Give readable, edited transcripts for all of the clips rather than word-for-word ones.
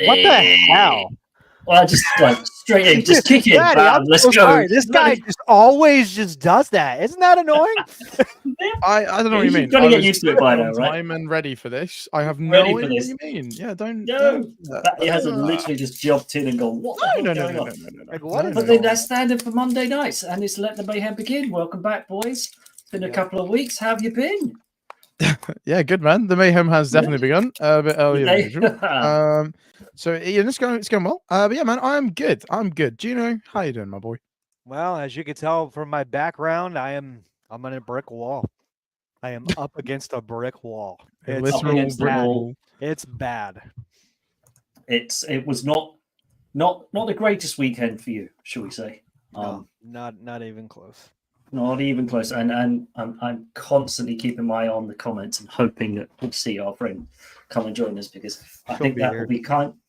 What the hell? Well, just like straight in, just kick it. Let's go. Sorry. This guy just always just does that. Isn't that annoying? I don't know what you mean. You've got to get used to it by now, right? I'm and ready for this. I have no idea what you mean. Yeah, don't. He hasn't literally just jumped in and gone, what the hell going on? But then that's standard for Monday nights, and it's Let the Mayhem Begin. Welcome back, boys. It's been a couple of weeks. How have you been? Yeah, good, man. The Mayhem has definitely begun a bit earlier than usual. So yeah, it's going well. But yeah, man, I'm good. Gino, how you doing, my boy? Well, as you can tell from my background, I'm on a brick wall. I am up against a brick wall. It's bad. It's bad. It was not the greatest weekend for you, shall we say? No, not even close. Not even close. And I'm constantly keeping my eye on the comments and hoping that we'll see our friend come and join us, because I think that will be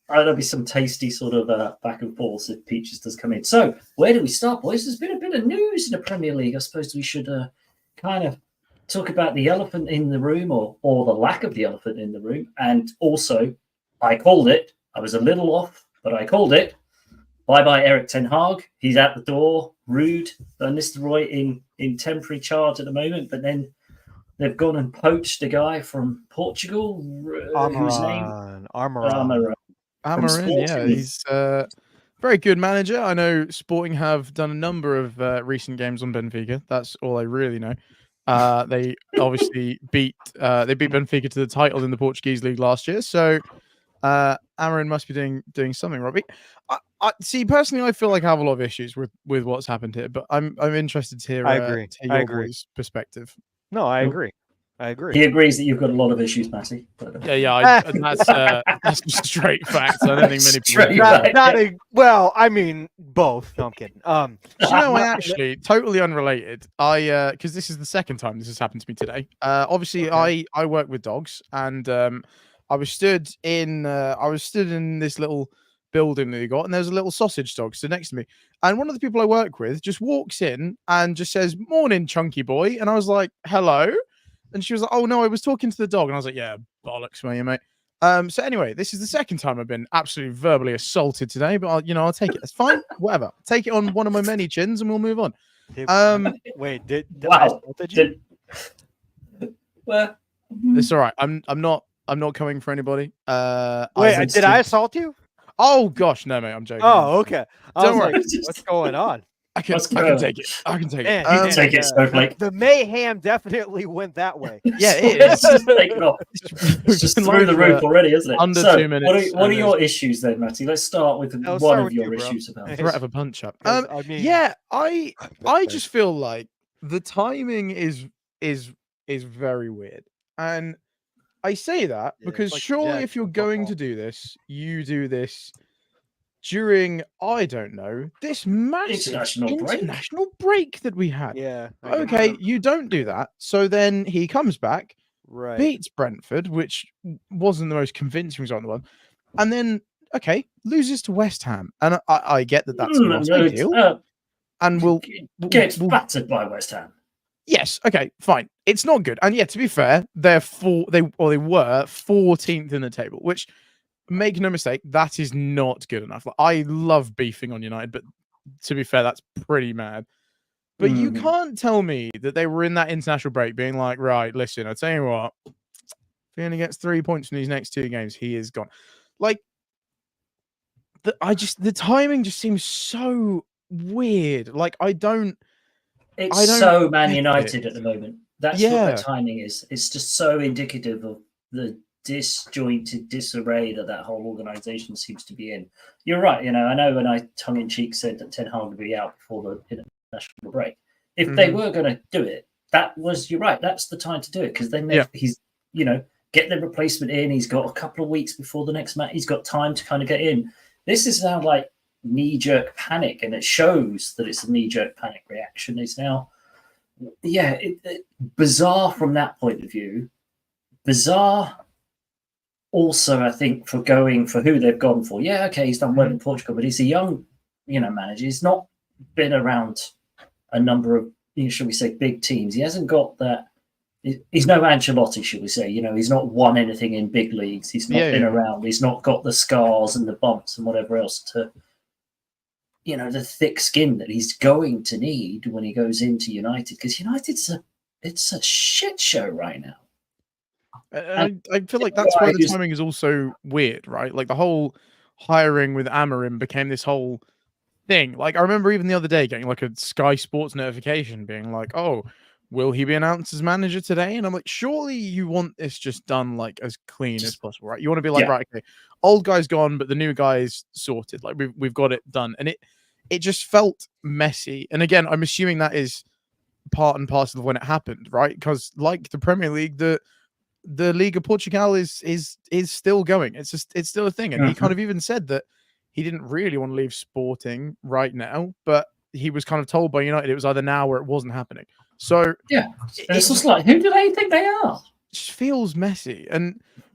there'll be some tasty sort of back and forth if Peaches does come in. So where do we start, boys? There's been a bit of news in the Premier League. I suppose we should kind of talk about the elephant in the room, or the lack of the elephant in the room. And also, I called it. I was a little off, but I called it. Bye-bye, Eric Ten Hag. He's out the door. Ruud, Van Nistelrooy in temporary charge at the moment, but then they've gone and poached a guy from Portugal, whose name? Amaran. Yeah, he's a very good manager. I know Sporting have done a number of recent games on Benfica. That's all I really know. They obviously beat Benfica to the title in the Portuguese league last year. So Amaran must be doing something, Robbie. I see, personally, I feel like I have a lot of issues with what's happened here, but I'm interested to hear. I agree. Your boys' perspective. No, I agree. He agrees that you've got a lot of issues, Matty. That's just straight facts. I don't think many people. Well, I mean, both. No, I'm kidding. I actually totally unrelated. Because this is the second time this has happened to me today. Obviously, okay. I work with dogs, and I was stood in this little building that you got, and there's a little sausage dog stood next to me, and one of the people I work with just walks in and just says, "Morning, chunky boy," and I was like, "Hello." And she was like, "Oh no, I was talking to the dog." And I was like, "Yeah, bollocks, mate." So anyway, this is the second time I've been absolutely verbally assaulted today, but I'll take it. It's fine, whatever. Take it on one of my many chins, and we'll move on. Wait, did I assaulted you? Well, it's all right. I'm not coming for anybody. Wait, did I assault you? Oh gosh, no, mate, I'm joking. Oh, okay. Don't worry. Like, what's going on? I can take it. I can take it. Take it, Snowflake. The mayhem definitely went that way. Yeah, it is. It's just through the roof already, isn't it? Under 2 minutes. What are your issues then, Matty? Let's start with one of your issues about threat of a punch up. I just feel like the timing is very weird, and I say that because surely if you're going to do this, you do this during, I don't know, this massive international break that we had. Yeah. Okay, you don't do that. So then he comes back, right, beats Brentford, which wasn't the most convincing result in the world, and then, loses to West Ham. And I get that that's not a big deal. And we'll get battered by West Ham. Yes, okay, fine. It's not good. And yeah, to be fair, they were 14th in the table, which, make no mistake, that is not good enough. Like, I love beefing on United, but to be fair, that's pretty mad. But you can't tell me that they were in that international break being like, right, listen, I'll tell you what, if he only gets 3 points from these next 2 games, he is gone. Like, the timing just seems so weird. Like, It's so Man United at the moment. That's what the timing is. It's just so indicative of the disjointed disarray that whole organization seems to be in. You're right. I know when I tongue-in-cheek said that Ten Hag would be out before the international break. If they were going to do it, you're right. That's the time to do it, because then he's, get the replacement in. He's got a couple of weeks before the next match. He's got time to kind of get in. This is now like knee-jerk panic, and it shows that it's a knee-jerk panic reaction. It's now, bizarre from that point of view. Bizarre also, I think, for going for who they've gone for. Yeah, okay, he's done well in Portugal, but he's a young, manager. He's not been around a number of, shall we say, big teams. He hasn't got that, he's no Ancelotti, shall we say? He's not won anything in big leagues. He's not been around. He's not got the scars and the bumps and whatever else to, the thick skin that he's going to need when he goes into United. Because it's a shit show right now. I feel like that's why the timing is also weird, right? Like the whole hiring with Amorim became this whole thing. Like I remember even the other day getting like a Sky Sports notification being like, "Oh, will he be announced as manager today?" And I'm like, surely you want this just done like as clean as possible, right? You want to be like, right, okay, old guy's gone, but the new guy's sorted. Like we've got it done, and it just felt messy. And again, I'm assuming that is part and parcel of when it happened, right? Because like the Premier League, the Liga Portugal is still going. It's still a thing, and he kind of even said that he didn't really want to leave Sporting right now, but he was kind of told by United it was either now or it wasn't happening. So it's just like, who do they think they are? It just feels messy,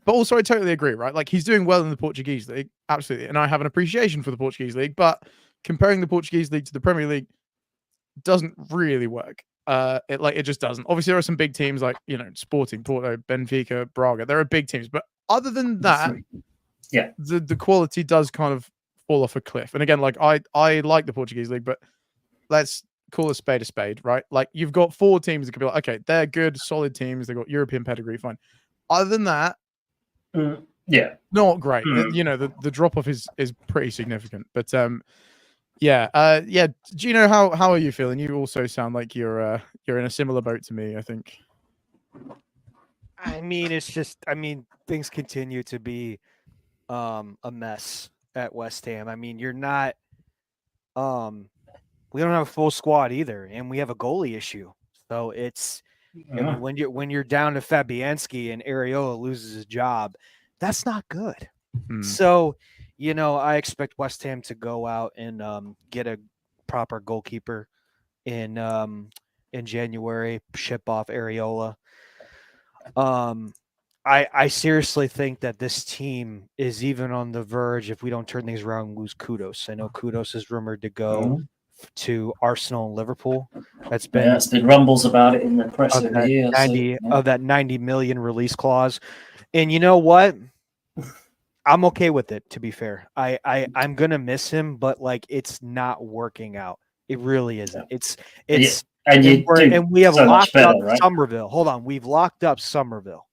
but also I totally agree, right? Like he's doing well in the Portuguese league, absolutely, and I have an appreciation for the Portuguese league, but comparing the Portuguese league to the Premier League doesn't really work. It just doesn't. Obviously, there are some big teams like Sporting, Porto, Benfica, Braga. There are big teams, but other than that, the quality does kind of fall off a cliff. And again, like I like the Portuguese league, but let's call a spade, right? Like you've got 4 teams that could be like, okay, they're good, solid teams. They've got European pedigree, fine. Other than that, not great. The drop off is pretty significant. But Gino, how are you feeling? You also sound like you're in a similar boat to me, I think. I mean, things continue to be a mess at West Ham. I mean, you're not we don't have a full squad either, and we have a goalie issue. So it's when you're down to Fabianski and Areola loses his job, that's not good. So, I expect West Ham to go out and get a proper goalkeeper in January, ship off Areola. I seriously think that this team is even on the verge, if we don't turn things around, and lose Kudos. I know Kudos is rumored to go to Arsenal and Liverpool. It's been rumbles about it in the press of the year. Of that 90 million release clause. And you know what? I'm okay with it, to be fair. I'm gonna miss him, but like it's not working out. It really isn't. And we have locked up Somerville. Hold on, we've locked up Somerville.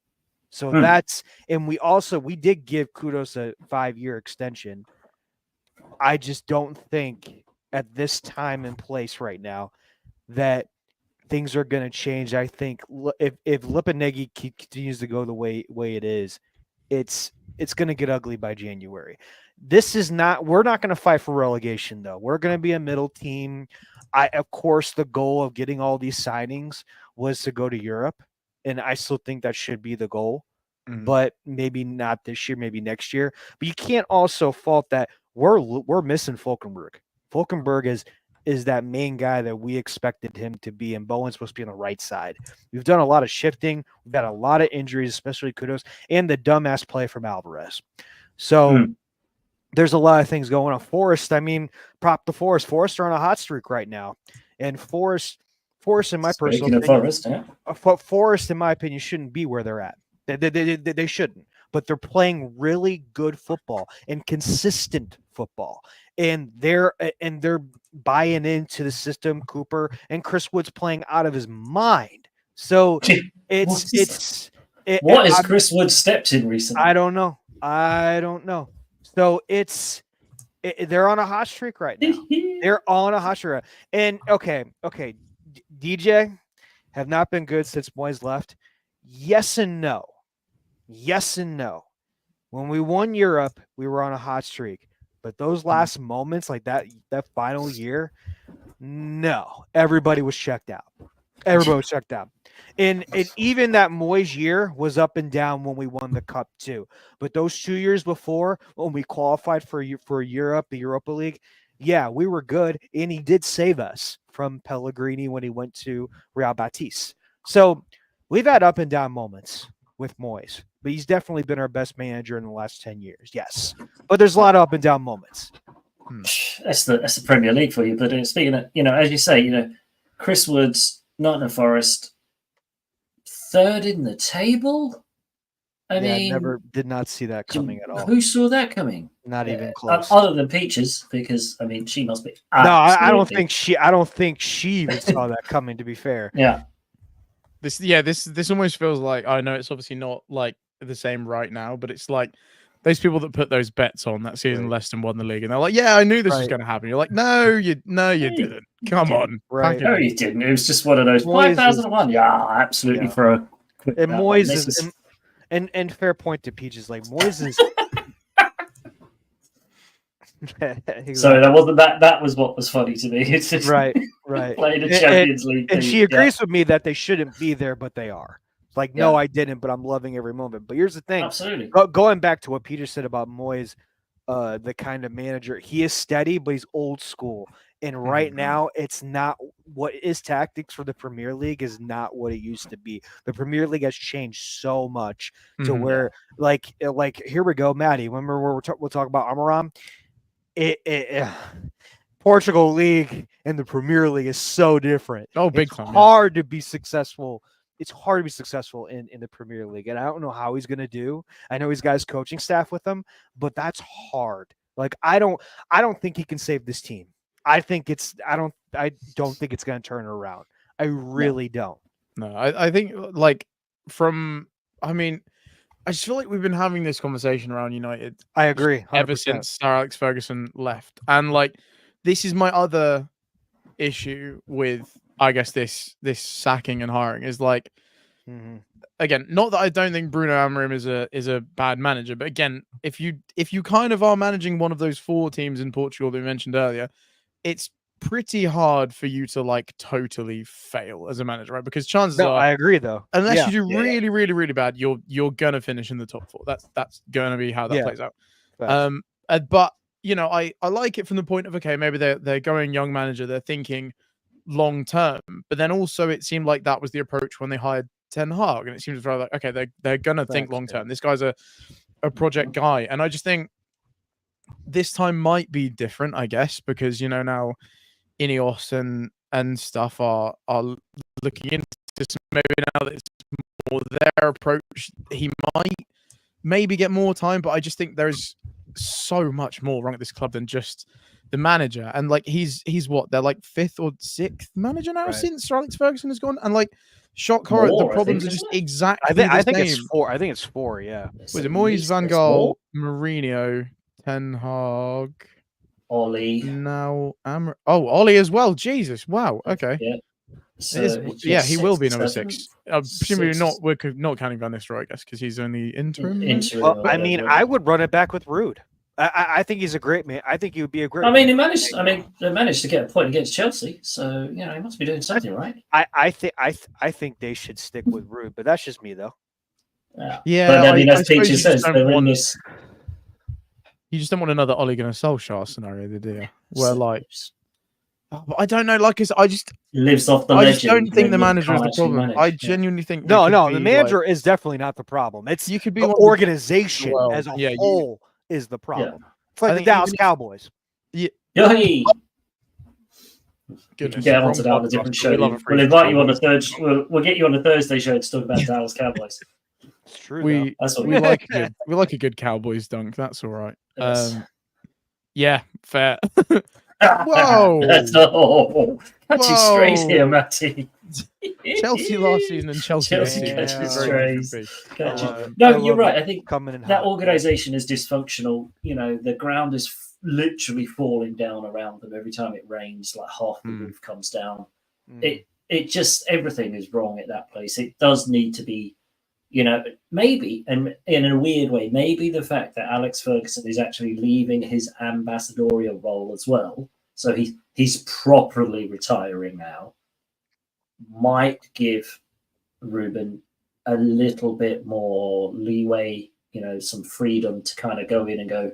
So we did give Kudos a 5-year extension. I just don't think at this time and place right now that things are going to change. I think if Lipinegui continues to go the way it is, it's going to get ugly by January. We're not going to fight for relegation though. We're going to be a middle team. Of course, the goal of getting all these signings was to go to Europe. And I still think that should be the goal, but maybe not this year, maybe next year. But you can't also fault that we're missing Fulkenberg. Fulkenberg is that main guy that we expected him to be, and Bowen's supposed to be on the right side. We've done a lot of shifting. We've got a lot of injuries, especially Kudos, and the dumbass play from Alvarez. So there's a lot of things going on. Forest, prop the Forest. Forest are on a hot streak right now, and Forest, in my personal opinion, Forest, in my opinion, shouldn't be where they're at. They shouldn't, but they're playing really good football and consistent football, and they're buying into the system. Cooper and Chris Wood's playing out of his mind. So what has Chris Wood stepped in recently? I don't know. So they're on a hot streak right now. They're on a hot streak. And okay. DJ have not been good since Moyes left. Yes and no. When we won Europe, we were on a hot streak. But those last moments, like that final year, no. Everybody was checked out. And even that Moyes year was up and down when we won the Cup too. But those 2 years before, when we qualified for Europe, the Europa League, yeah, we were good. And he did save us from Pellegrini when he went to Real Betis. So we've had up and down moments with Moyes, but he's definitely been our best manager in the last 10 years. Yes, but there's a lot of up and down moments. That's the Premier League for you. But speaking of, as you say, Chris Wood's Nottingham Forest third in the table. I mean, never did not see that coming at all. Who saw that coming? Not even close. Other than Peaches, because I mean, she must be. No, I don't think she. I don't think she even saw that coming. To be fair, yeah. This almost feels like, I know it's obviously not like the same right now, but it's like those people that put those bets on that season Leicester won the league, and they're like, "Yeah, I knew this was going to happen." You're like, "No, you didn't. Come on, right? No, you didn't. It was just one of those 5,001. Yeah, absolutely for a quick. And Moyes is, and fair point to Peaches. Like Moyes is. So that wasn't that. That was what was funny to me. It's just right. Playing the Champions League, and she agrees with me that they shouldn't be there, but they are. Like, no, I didn't, but I'm loving every moment. But here's the thing. Absolutely. Going back to what Peter said about Moyes, the kind of manager, he is steady, but he's old school. And right now, it's not what his tactics for the Premier League is not what it used to be. The Premier League has changed so much to where, like here we go, Maddie. Remember where we'll talk about Amaram? Portugal League and the Premier League is so different. Oh, big it's time. Hard to be successful. It's hard to be successful in the Premier League, and I don't know how he's going to do. I know he's got his coaching staff with him, but that's hard. Like I don't think he can save this team. I don't think it's going to turn it around. I really don't. No, I think I just feel like we've been having this conversation around United. I agree. 100%. Ever since Sir Alex Ferguson left, and like this is my other issue with, I guess, this sacking and hiring is like, again, not that I don't think Bruno Amorim is a bad manager, but again, if you kind of are managing one of those 4 teams in Portugal that we mentioned earlier, it's pretty hard for you to like totally fail as a manager, right? Because chances are, I agree though, unless you do really, really, really bad, you're gonna finish in the top 4. That's gonna be how that plays out. But I like it from the point of, okay, maybe they're going young manager, they're thinking long term, but then also it seemed like that was the approach when they hired Ten Hag, and it seems very like, okay, they're gonna think long term. This guy's a project guy, and I just think this time might be different, I guess, because now Ineos and stuff are looking into this. Maybe now that it's more their approach, he might maybe get more time, but I just think there's so much more wrong at this club than just the manager. And like he's what, they're like 5th or 6th manager now since Sir Alex Ferguson has gone, and like shock horror, the problems are just exactly I think same. it's 4. I think it's 4. Yeah. Was it Moyes, Van Gaal, Mourinho, Ten Hag, Ollie? Now Ollie as well. Jesus, wow. Okay. Yeah. So he will be number 6. Presumably not. We're not counting Van Nistelrooy, I guess, because he's only interim. Well, I mean, I would run it back with Ruud. I think he's a great man. I think he would be a great. I mean, they managed to get a point against Chelsea, so he must be doing something right. I think they should stick with Ruud, but that's just me though. Yeah. But I mean, as Peaches says, you just don't want another Ole Gunnar Solskjaer scenario, do you? Where like, I don't know. Like I just lives off the I legend. Just don't think the manager is the problem. I genuinely think no. The manager is definitely not the problem. It's you could be the organization as a whole is the problem. It's like the Dallas Cowboys. Yeah. Goodness, get onto that on a different show. We'll invite you on the third. We'll get you on the Thursday show to talk about Dallas Cowboys. It's true. We like a good Cowboys dunk. That's all right. Yes. Yeah, fair. Whoa! That's not catching strays here, Matty. Chelsea last season and Chelsea catching strays. No, you're right. I think that organisation is dysfunctional. The ground is literally falling down around them every time it rains. Like half the roof comes down. It just, everything is wrong at that place. It does need to be. Maybe, and in a weird way, maybe the fact that Alex Ferguson is actually leaving his ambassadorial role as well, so he's properly retiring now, might give Ruben a little bit more leeway, some freedom to kind of go in and go,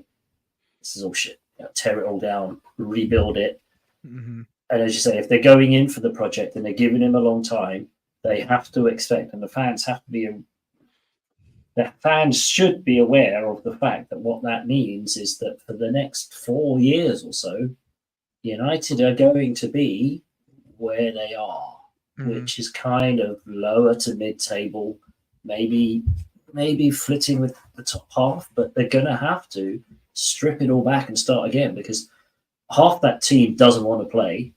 this is all shit, tear it all down, rebuild it. And as you say, if they're going in for the project and they're giving him a long time, they have to expect, and the fans have to be the fans should be aware of the fact that what that means is that for the next 4 years or so, United are going to be where they are. which is kind of lower to mid-table, maybe flitting with the top half, but they're going to have to strip it all back and start again because half that team doesn't want to play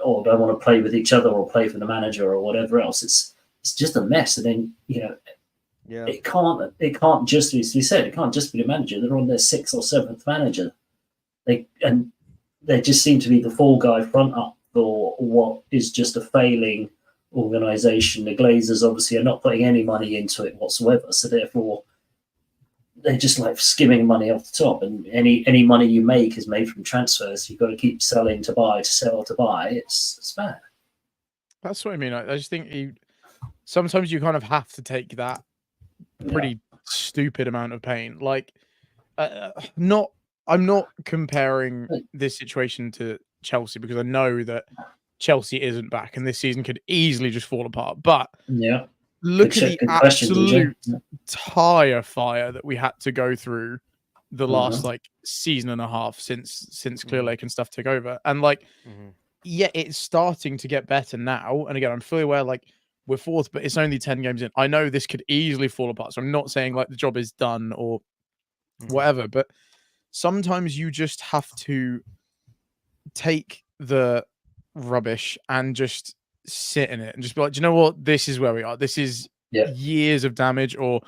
or don't want to play with each other or play for the manager or whatever else. It's just a mess. And then, it can't just, as we said, it can't just be the manager. They're on their 6th or 7th manager. They just seem to be the fall guy front up for what is just a failing organisation. The Glazers obviously are not putting any money into it whatsoever, so therefore they're just like skimming money off the top. And any money you make is made from transfers. You've got to keep selling to buy, to sell to buy. It's bad. That's what I mean. I just think sometimes you kind of have to take that pretty stupid amount of pain. Like, I'm not comparing this situation to Chelsea because I know that Chelsea isn't back and this season could easily just fall apart. But look at the absolute tire fire that we had to go through the last like season and a half since Clear Lake and stuff took over. And like, it's starting to get better now. And again, I'm fully aware like we're 4th, but it's only 10 games in. I know this could easily fall apart. So I'm not saying like the job is done or whatever, but sometimes you just have to take the rubbish and just sit in it and just be like, do you know what? This is where we are. This is years of damage, or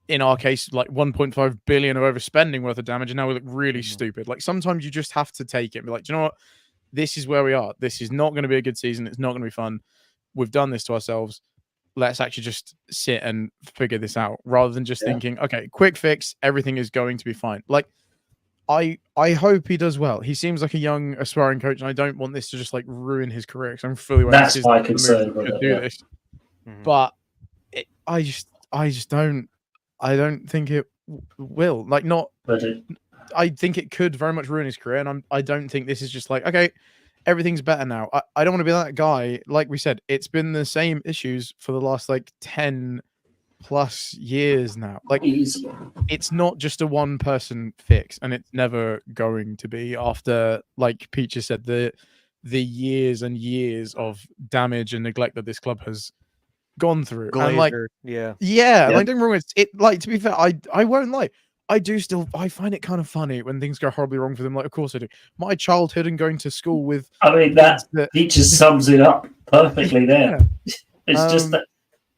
in our case, like 1.5 billion of overspending worth of damage. And now we look really stupid. Like sometimes you just have to take it and be like, do you know what? This is where we are. This is not going to be a good season. It's not going to be fun. We've done this to ourselves. Let's actually just sit and figure this out rather than just thinking, okay, quick fix. Everything is going to be fine. Like, I hope he does well. He seems like a young, aspiring coach, and I don't want this to just like ruin his career because I'm fully aware that's my concern with it. Do this. But I just don't think it will. Like, not. I think it could very much ruin his career, and I don't think this is just like, okay, everything's better now. I don't want to be that guy. Like we said, it's been the same issues for the last like 10+ years now. Like, it's not just a one person fix, and it's never going to be after, like Peaches said, the years and years of damage and neglect that this club has gone through. Glazer, and like, like, don't get me wrong, it like, to be fair, I won't lie. I find it kind of funny when things go horribly wrong for them. Like, of course I do. My childhood and going to school with... I mean, that Peaches sums it up perfectly there. It's just that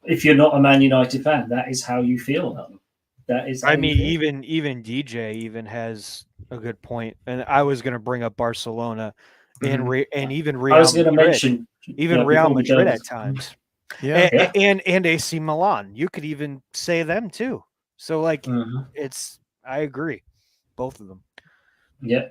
if you're not a Man United fan, that is how you feel about them. That is. I mean, even DJ even has a good point. And I was going to bring up Barcelona and even Real. I was going to mention even Real Madrid at times. Yeah. And AC Milan. You could even say them too. So like, I agree, both of them. Yeah,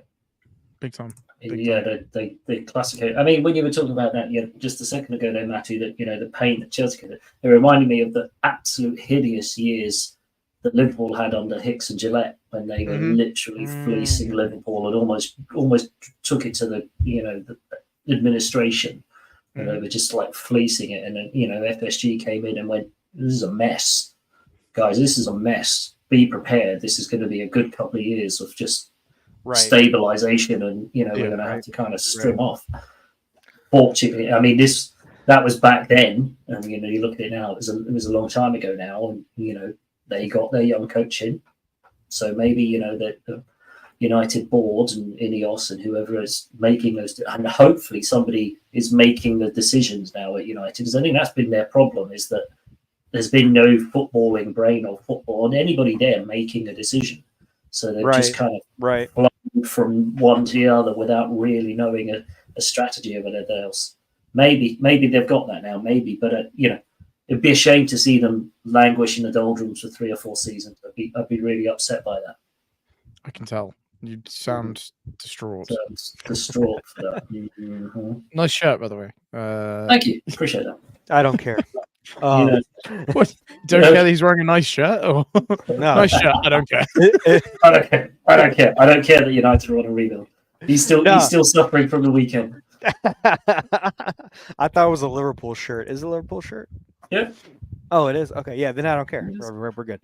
big time. They classic. I mean, when you were talking about that, just a second ago, there, Matthew, that the pain that Chelsea had, it reminded me of the absolute hideous years that Liverpool had under Hicks and Gillette when they were literally fleecing Liverpool and almost took it to the administration, and they were just like fleecing it. And then FSG came in and went, "This is a mess, guys. This is a mess. Be prepared. This is going to be a good couple of years of just." Stabilization, and we're going to have to kind of strim off. Fortunately, I mean, that was back then, and you look at it now. It was a long time ago now, and they got their young coach in, so maybe the United board and Ineos and whoever is making those, and hopefully somebody is making the decisions now at United, because I think that's been their problem, is that there's been no footballing brain or football and anybody there making a decision. So they've just kind of flown from one to the other without really knowing a strategy of anything else. Maybe they've got that now, but it'd be a shame to see them languish in the doldrums for 3 or 4 seasons. I'd be really upset by that. I can tell. You sound distraught. Distraught for that. Nice shirt, by the way. Thank you. Appreciate that. I don't care. What? Don't care that he's wearing a nice shirt? Or... No. Nice shirt. I don't care. I don't care. I don't care that United are on a rebuild. He's still suffering from the weekend. I thought it was a Liverpool shirt. Is it a Liverpool shirt? Yeah. Oh, it is? Okay. Yeah, then I don't care. We're good.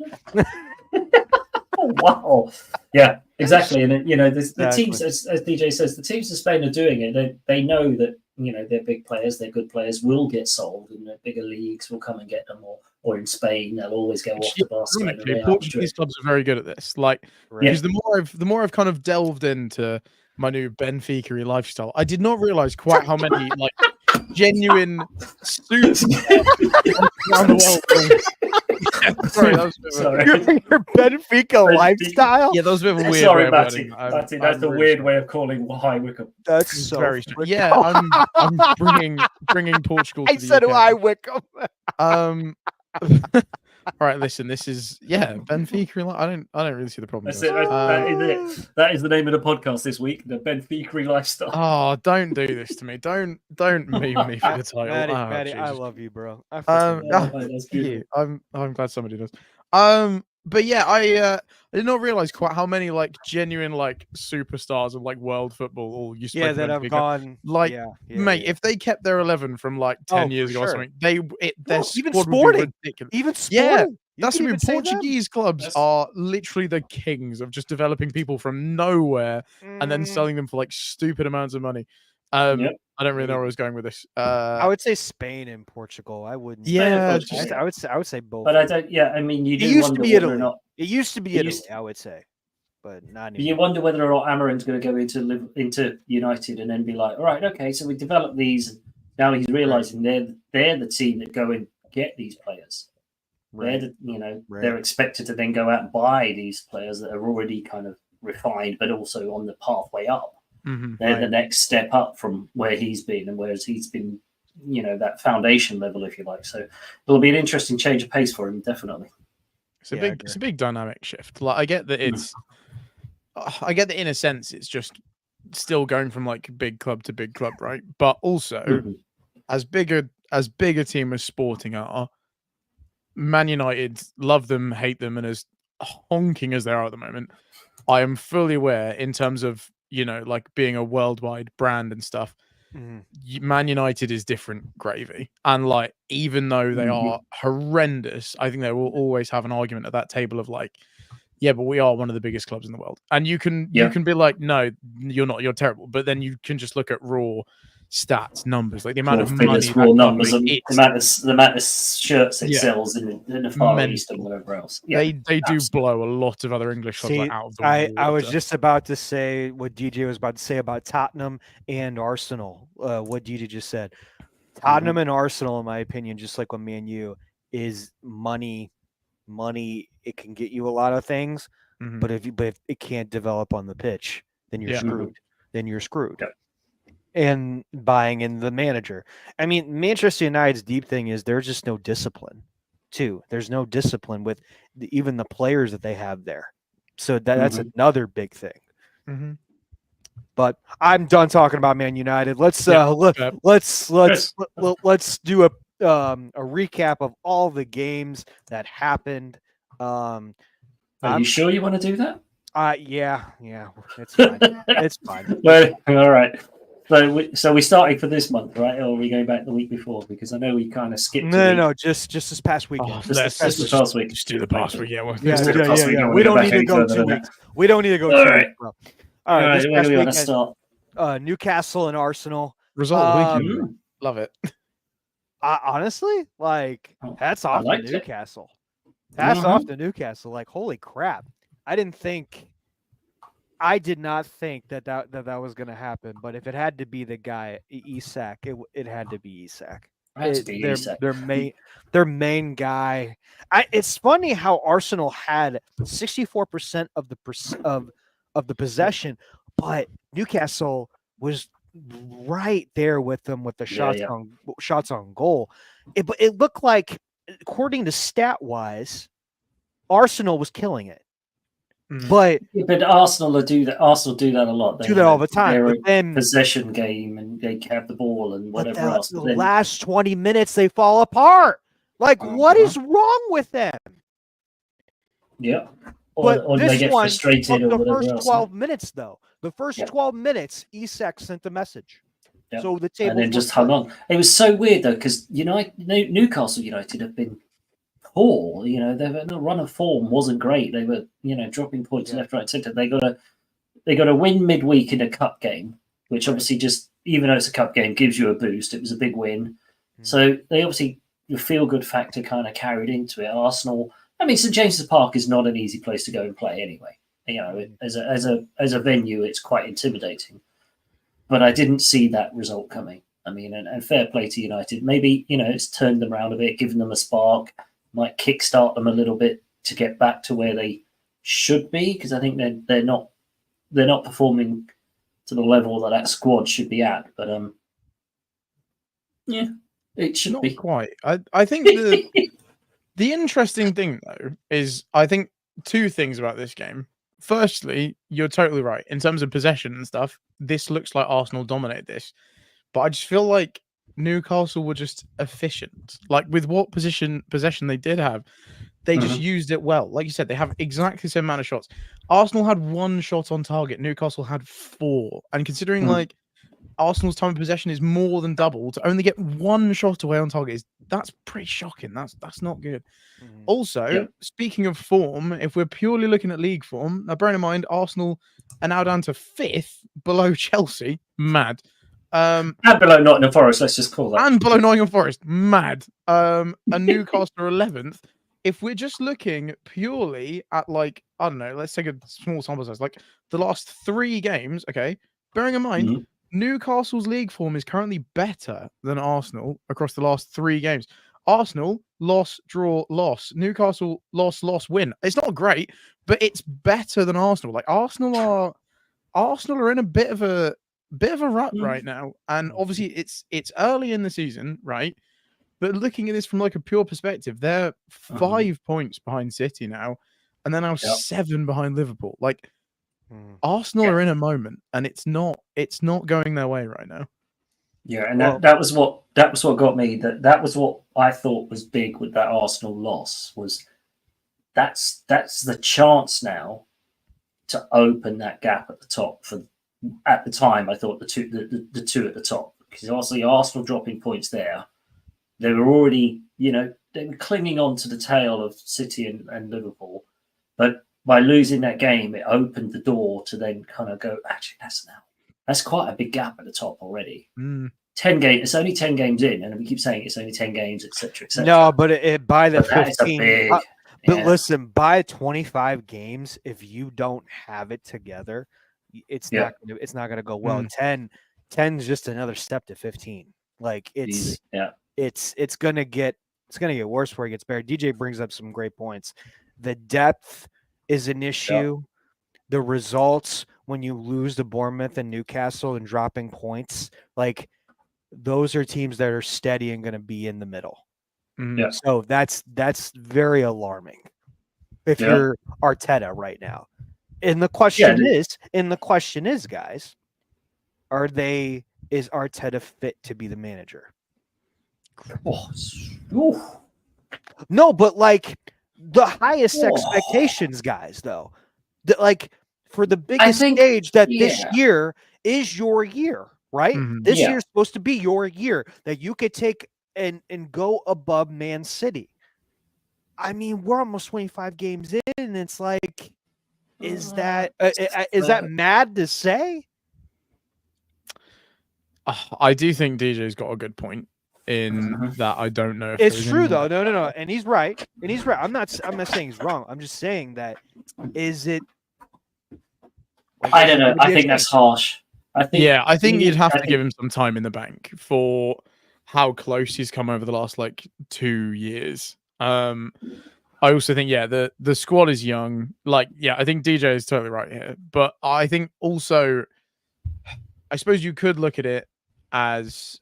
Oh, wow. Yeah, exactly. And the teams, as DJ says, the teams in Spain are doing it. They know that they're big players, they're good players, will get sold, and the bigger leagues will come and get them, or in Spain they'll always go off to Barcelona. Portuguese clubs are very good at this. Like, because the more I've kind of delved into my new Benfica lifestyle, I did not realize quite how many like genuine suits around the world. Sorry, that was your Benfica lifestyle. Yeah, that was a bit of a weird Sorry, way Matty. of Matty, that's a weird way of calling High Wycombe. That's so very strange. Yeah, I'm bringing Portugal. To I said High Wycombe. All right, listen. This is Benfica. I don't really see the problem. That's it. That is the name of the podcast this week. The Benfica lifestyle. Oh, don't do this to me. Don't meme me for the title. Maddie, I love you, bro. That's beautiful. I'm glad somebody does. But yeah, I did not realize quite how many like genuine like superstars of like world football all used to that have gone like mate. If they kept their 11 from like 10 years ago or something, their even squad sporting, would be ridiculous. Even sporting. That's what I mean. Portuguese clubs are literally the kings of just developing people from nowhere and then selling them for like stupid amounts of money. I don't really know where I was going with this. I would say Spain and Portugal. I wouldn't. Yeah, I would say both. But I don't. Yeah, I mean, you do. It used wonder to be whether Italy. or not, it used to be Italy. I would say, but not anymore. You wonder whether or not Amarin's going to go into United and then be like, all right, okay, so we developed these. And now he's realizing they're the team that go and get these players. Right. They're expected to then go out and buy these players that are already kind of refined, but also on the pathway up. Mm-hmm. They're the next step up from where he's been, and whereas he's been, that foundation level, if you like. So it'll be an interesting change of pace for him, definitely. It's a big dynamic shift. Like I get that in a sense it's just still going from like big club to big club, right? But also as big a team as Sporting are, Man United, love them, hate them, and as honking as they are at the moment, I am fully aware in terms of like being a worldwide brand and stuff. Man United is different gravy, and like even though they are horrendous, I think they will always have an argument at that table of like, yeah, but we are one of the biggest clubs in the world, and you can be like, no, you're not, you're terrible, but then you can just look at raw stats, numbers, like the amount of money, raw numbers, the amount of shirts it sells in the Far East and whatever else. Yeah, they do blow a lot of other English clubs out of the water. I was just about to say what DJ was about to say about Tottenham and Arsenal. What DJ just said, Tottenham and Arsenal, in my opinion, just like with Man U, is money. It can get you a lot of things, but if it can't develop on the pitch, then you're screwed. Then you're screwed. Yep. And buying in the manager. I mean, Manchester United's deep thing is there's just no discipline, too. There's no discipline with even the players that they have there. So that's another big thing. But I'm done talking about Man United. Let's do a recap of all the games that happened. Are you sure you want to do that? Yeah, it's fine. It's fine. Well, all right. So we started for this month, right? Or are we going back the week before? Because I know we kind of skipped. No, just this past weekend. Just this past week. Just do the past week. Yeah. We don't need to go 2 weeks. We don't need to go 2 weeks, bro. All right. Where do we want to start? Newcastle and Arsenal. Result of the weekend. Love it. Honestly, like hats off to Newcastle. Hats off to Newcastle. Like, holy crap! I did not think that was going to happen, but if it had to be the guy, Isak, it had to be Isak. Their main guy. It's funny how Arsenal had 64% of the possession, but Newcastle was right there with them with the shots on goal. It looked like, according to stat wise, Arsenal was killing it. But Arsenal do that. Arsenal do that a lot. They do that all the time. But then possession game, and they have the ball and whatever else. The last 20 minutes, they fall apart. Like, what is wrong with them? Yeah. Or they get frustrated. The first 12 minutes, though. The first 12 minutes, Isak sent a message. Yep. So the table and then just hung on. It was so weird though, because Newcastle United have been poor. The run of form wasn't great. They were, dropping points left, right, centre. They got to win midweek in a cup game, which obviously just even though it's a cup game, gives you a boost. It was a big win. So they obviously, the feel-good factor kind of carried into it. Arsenal, I mean, St James's Park is not an easy place to go and play anyway. You know, as a venue, it's quite intimidating. But I didn't see that result coming. I mean, and fair play to United. Maybe, you know, it's turned them around a bit, given them a spark, might kickstart them a little bit to get back to where they should be, because I think they're not performing to the level that squad should be at. But yeah, it should not be quite. I think the interesting thing though is I think two things about this game. Firstly, you're totally right in terms of possession and stuff. This looks like Arsenal dominated this, but I just feel like Newcastle were just efficient. Like with what possession they did have, they just used it well. Like you said, they have exactly the same amount of shots. Arsenal had 1 shot on target. Newcastle had 4. And considering like Arsenal's time of possession is more than double, to only get 1 shot away on target that's pretty shocking. That's not good. Also, speaking of form, if we're purely looking at league form, now bearing in mind Arsenal are now down to 5th below Chelsea. Mad. And below Nottingham Forest, let's just call that. And below Nottingham Forest. Mad. And Newcastle are 11th. If we're just looking purely at, like, I don't know, let's take a small sample size, like the last 3 games, okay, bearing in mind, Newcastle's league form is currently better than Arsenal across the last 3 games. Arsenal, loss, draw, loss. Newcastle, loss, loss, win. It's not great, but it's better than Arsenal. Like, Arsenal are in a bit of a rut right now. And obviously it's early in the season, right? But looking at this from like a pure perspective, they're 5 points behind City now, and they're now 7 behind Liverpool. Like Arsenal are in a moment, and it's not going their way right now. Yeah, and that was what got me. That was what I thought was big with that Arsenal loss. Was that's the chance now to open that gap at the top. At the time, I thought the two at the top, because obviously Arsenal dropping points there. They were already, you know, they were clinging on to the tail of City and Liverpool. But by losing that game, it opened the door to then kind of go, actually, that's quite a big gap at the top already. 10 games, it's only 10 games in, and we keep saying it's only 10 games, etc. No, but it by the 15. But Yeah. listen, by 25 games, if you don't have it together, it's not going to go well. 10's just another step to 15. Like it's gonna get worse before it gets better. DJ brings up some great points. The depth is an issue. The results when you lose to Bournemouth and Newcastle and dropping points, like those are teams that are steady and going to be in the middle. So that's very alarming if you're Arteta right now. And the question is, guys, is Arteta fit to be the manager? No, but like the highest expectations, guys, though, like for the biggest stage that this year is your year, right? This year's supposed to be your year that you could take and go above Man City. I mean, we're almost 25 games in, and it's like, is that mad to say? I do think DJ's got a good point in that. I don't know if it's true though. No, and he's right. I'm not saying he's wrong. I'm just saying that is it. I don't know. I think that's harsh. I think you'd have to give him some time in the bank for how close he's come over the last like 2 years. I also think the squad is young. Like I think DJ is totally right here, but I think also I suppose you could look at it as,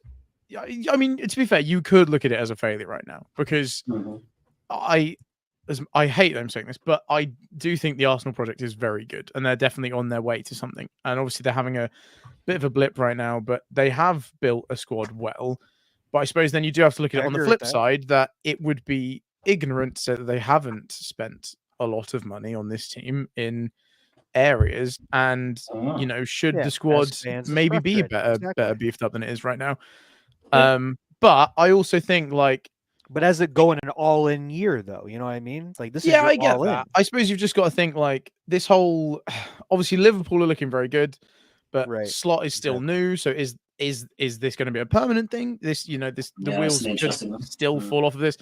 I mean, to be fair, you could look at it as a failure right now, because I hate them saying this, but I do think the Arsenal project is very good, and they're definitely on their way to something. And obviously they're having a bit of a blip right now, but they have built a squad well. But I suppose then you do have to look at it on the flip side, that it would be ignorant to say that they haven't spent a lot of money on this team in areas, and should the squad maybe be better beefed up than it is right now. But I also think but as it going an all-in year, though, you know what I mean? Like this is I get all-in. that. I suppose you've just got to think like this whole. Obviously, Liverpool are looking very good, but Slot is still new. So is is this going to be a permanent thing? The wheels could still fall off of this.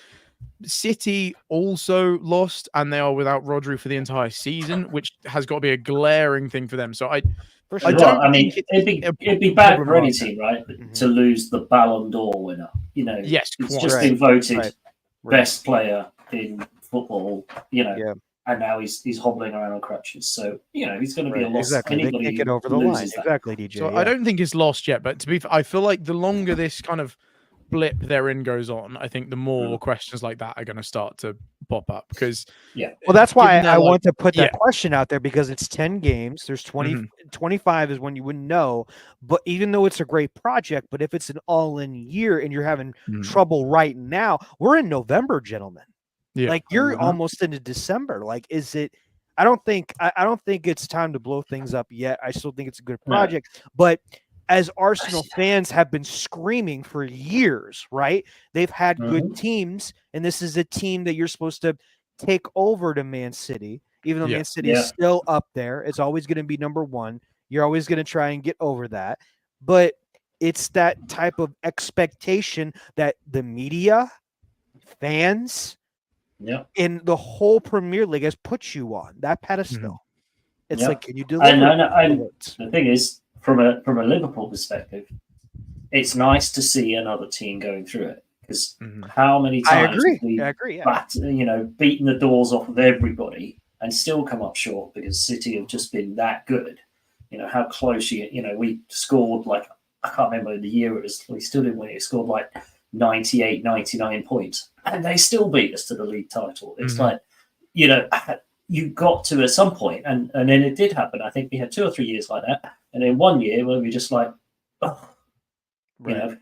City also lost, and they are without Rodri for the entire season, which has got to be a glaring thing for them. So it'd be bad for any team, right, to lose the Ballon d'Or winner. Yes, he's just been voted best player in football. And now he's hobbling around on crutches. So he's going to be a loss. Exactly, they can't get over the line. Exactly, DJ. So I don't think it's lost yet, but I feel like the longer this kind of blip therein goes on, I think the more questions like that are going to start to pop up. Because well, that's why I want to put that question out there, because it's 10 games. There's 20, 25 is when you wouldn't know. But even though it's a great project, but if it's an all-in year and you're having trouble right now, we're in November, gentlemen. Yeah. Like you're almost into December. Like, is it? I don't think it's time to blow things up yet. I still think it's a good project, but as Arsenal fans have been screaming for years, right? They've had good teams, and this is a team that you're supposed to take over to Man City, even though Man City is still up there. It's always going to be number one. You're always going to try and get over that, but it's that type of expectation that the media, fans, in the whole Premier League has put you on that pedestal. It's like, can you deliver? And the thing is, from a Liverpool perspective, it's nice to see another team going through it, because how many times I agree. Beaten the doors off of everybody and still come up short because City have just been that good. How close we scored, like, I can't remember the year it was. We still didn't win. It scored like 98, 99 points, and they still beat us to the league title. It's like, you got to at some point, and then it did happen. I think we had 2 or 3 years like that, and then 1 year where we just like, fell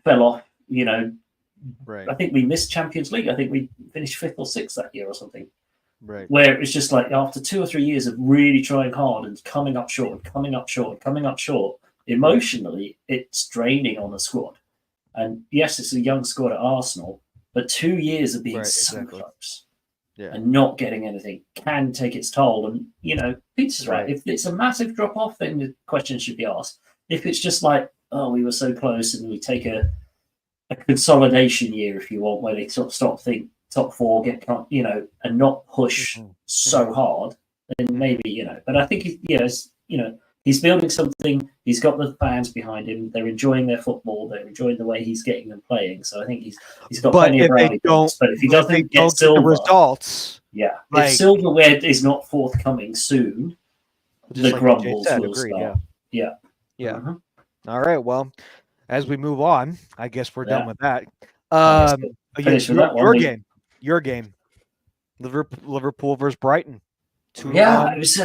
off. I think we missed Champions League. I think we finished 5th or 6th that year or something. Right. Where it was just like, after 2 or 3 years of really trying hard and coming up short, emotionally, it's draining on the squad. And yes, it's a young squad at Arsenal, but 2 years of being close and not getting anything can take its toll. And, Peter's right. If it's a massive drop-off, then the question should be asked. If it's just like, oh, we were so close, and we take a consolidation year, if you want, where they sort of stop think top 4, get, and not push so hard, then maybe, But I think, he's building something. He's got the fans behind him. They're enjoying their football. They're enjoying the way he's getting them playing. So I think he's got plenty of rally points. But if he doesn't get silver, the results, if silverware is not forthcoming soon, the grumbles will start. All right. Well, as we move on, I guess we're done with that. Your game. Liverpool versus Brighton. 2-1. It was